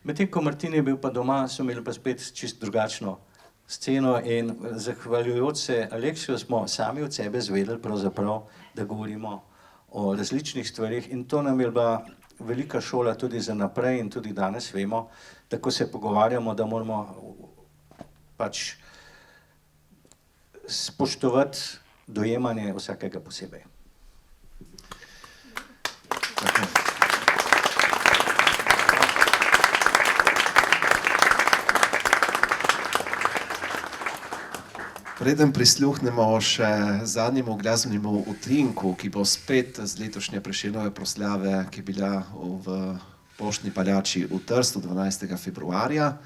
Medtem ko Martin je bil pa doma, so imeli pa spet čisto drugačno sceno in zahvaljujoč se Aleksiju smo sami od sebe zvedeli pravzaprav, da govorimo o različnih stvarih in to nam je bila velika šola tudi za naprej in tudi danes vemo, da ko se pogovarjamo, da moramo pač spoštovati dojemanje vsakega posebej. Preden prisluhnemo še zadnjemu glasbenemu utrinku, ki bo spet z letošnje Prešernove proslave, ki je bila v Poštni paljači v Trstu 12. februarja,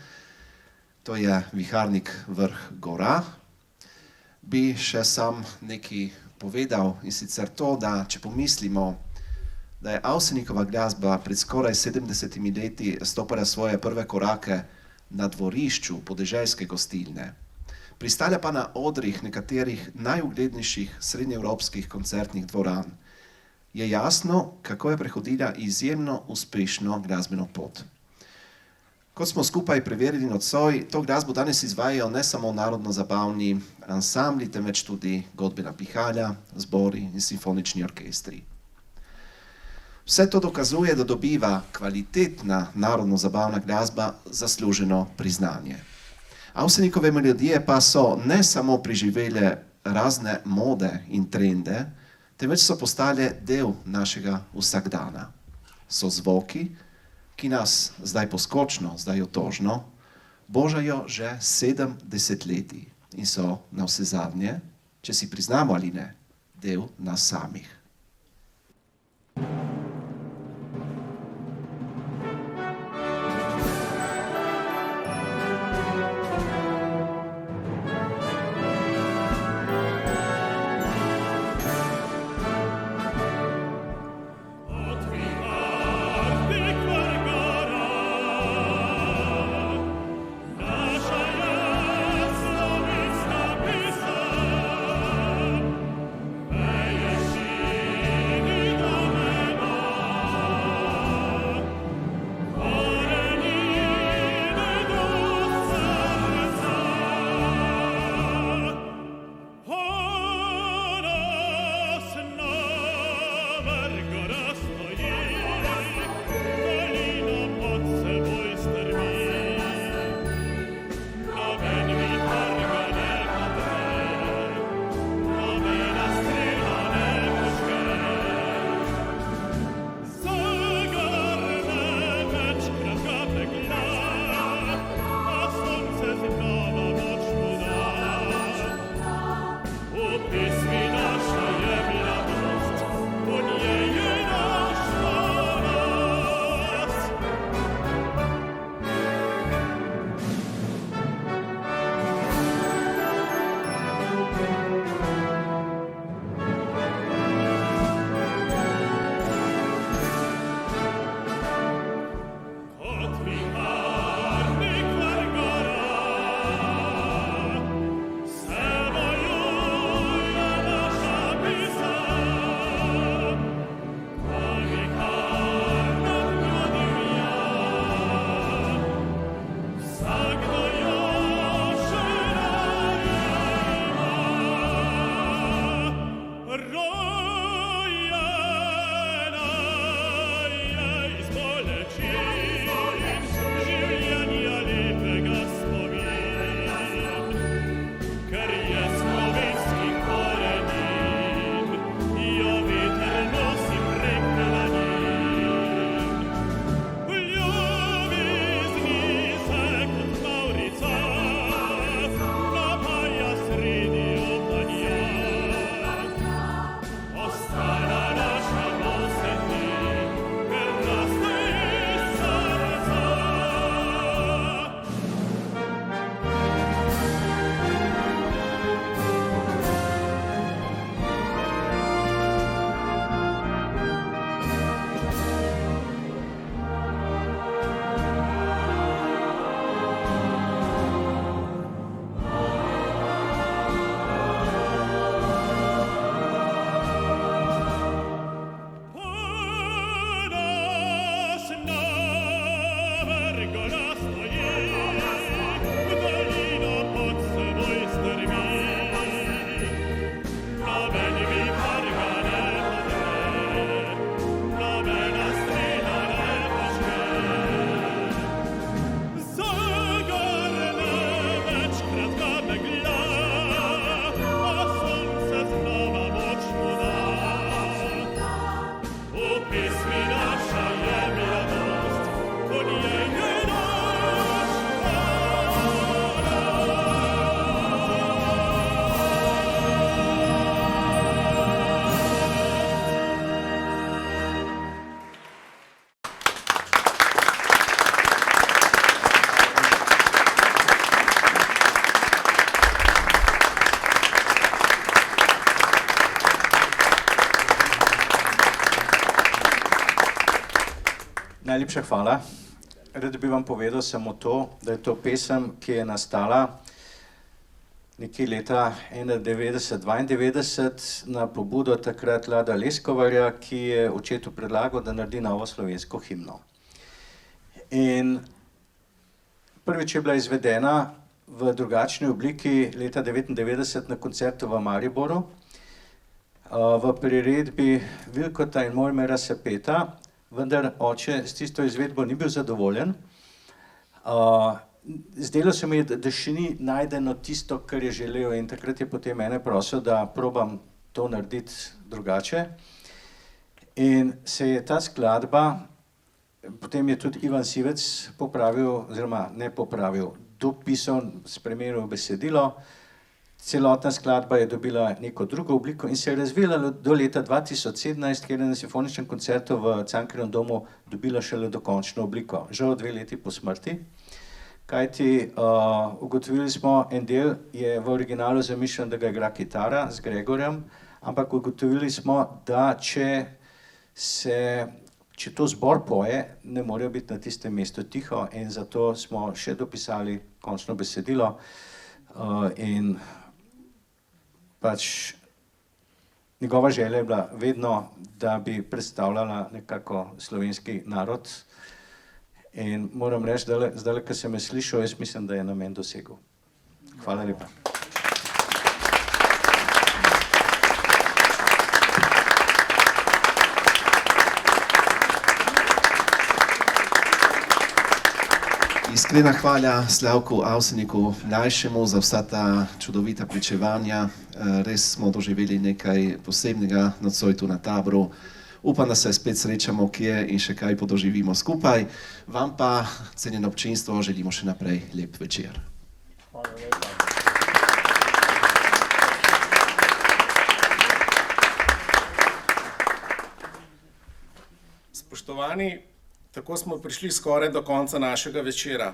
to je Viharnik vrh Gora, bi še sam nekaj povedal, in sicer to, da če pomislimo, da je Avsenikova glasba pred skoraj 70 leti stopala svoje prve korake na dvorišču podeželske gostilne, pristala pa na odrih nekaterih najuglednejših srednjeevropskih koncertnih dvoran, je jasno, kako je prehodila izjemno uspešno glasbeno pot. Kot smo skupaj preverili nocoj, to glasbo danes izvajajo ne samo narodno-zabavni ansambli, temveč tudi godbena pihalja, zbori in simfonični orkestri. Vse to dokazuje, da dobiva kvalitetna narodno-zabavna glasba zasluženo priznanje. Avsenikove melodije pa so ne samo preživele razne mode in trende, temveč so postale del našega vsakdana. So zvoki, ki nas zdaj poskočno, zdaj otožno, božajo že 7 desetletij in so navsezadnje, če si priznamo ali ne, del nas samih. She Najlepša hvala. Rad bi vam povedal samo to, da je to pesem, ki je nastala nekje leta 1991-92 na pobudo takrat Lada Leskovarja, ki je očetu predlagal, da naredi novo slovensko himno. In prvič je bila izvedena v drugačni obliki leta 1999 na koncertu v Mariboru, v priredbi Vilkota in Mojmera Sepeta, vendar oče s tisto izvedbo ni bil zadovoljen. Zdelo se mi je, da še ni najdeno tisto, kar je želel, in takrat je potem mene prosil, da probam to narediti drugače. In se je ta skladba, potem je tudi Ivan Sivec popravil, oziroma ne popravil, dopisal, spremenil besedilo. Celotna skladba je dobila neko drugo obliko in se je razvila do leta 2017, kjer je na simfoničnem koncertu v Cankarjevem domu dobila šele dokončno obliko. Žal 2 leti po smrti. Kajti ugotovili smo, en del je v originalu zamišljen, da ga igra kitara z Gregorjem, ampak ugotovili smo, da če to zbor poje, ne morejo biti na tistem mestu tiho, in zato smo še dopisali končno besedilo. In pač njegova želja je bila vedno, da bi predstavljala nekako slovenski narod. In moram reči, zdaj, ko sem je slišal, jaz mislim, da je namen dosegel. Hvala lepa. Iskrena hvala Slavku Avseniku mlajšemu za vsa ta čudovita pričevanja. Res smo doživeli nekaj posebnega nocoj tu na Tabru. Upam, da se spet srečamo kje in še kaj podoživimo skupaj. Vam pa, cenjeno občinstvo, želimo še naprej lep večer. Hvala lepa. Spoštovani, tako smo prišli skoraj do konca našega večera.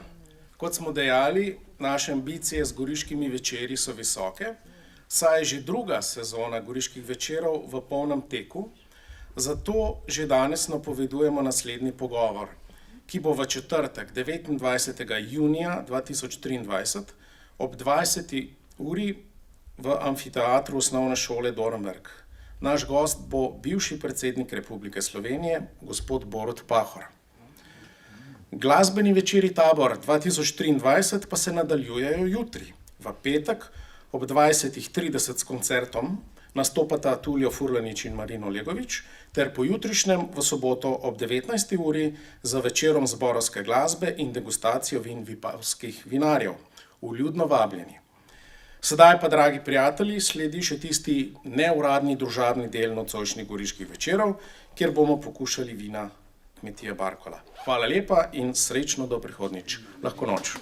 Kot smo dejali, naše ambicije z Goriškimi večeri so visoke, saj je že druga sezona Goriških večerov v polnem teku. Zato že danes napovedujemo naslednji pogovor, ki bo v četrtek 29. junija 2023 ob 20. uri v amfiteatru Osnovne šole Dornberk. Naš gost bo bivši predsednik Republike Slovenije, gospod Borut Pahor. Glasbeni večeri Tabor 2023 pa se nadaljujejo jutri. V petek ob 20:30 s koncertom nastopata Tulio Furlanič in Marino Legovič, ter pojutrišnjem v soboto ob 19. uri za večerom zborovske glasbe in degustacijo vin vipavskih vinarjev. Vljudno vabljeni. Sedaj pa, dragi prijatelji, sledi še tisti neuradni družabni del nocojšnjih Goriških večerov, kjer bomo pokušali vina kmetije Barkola. Hvala lepa in srečno do prihodnjič. Lahko noč.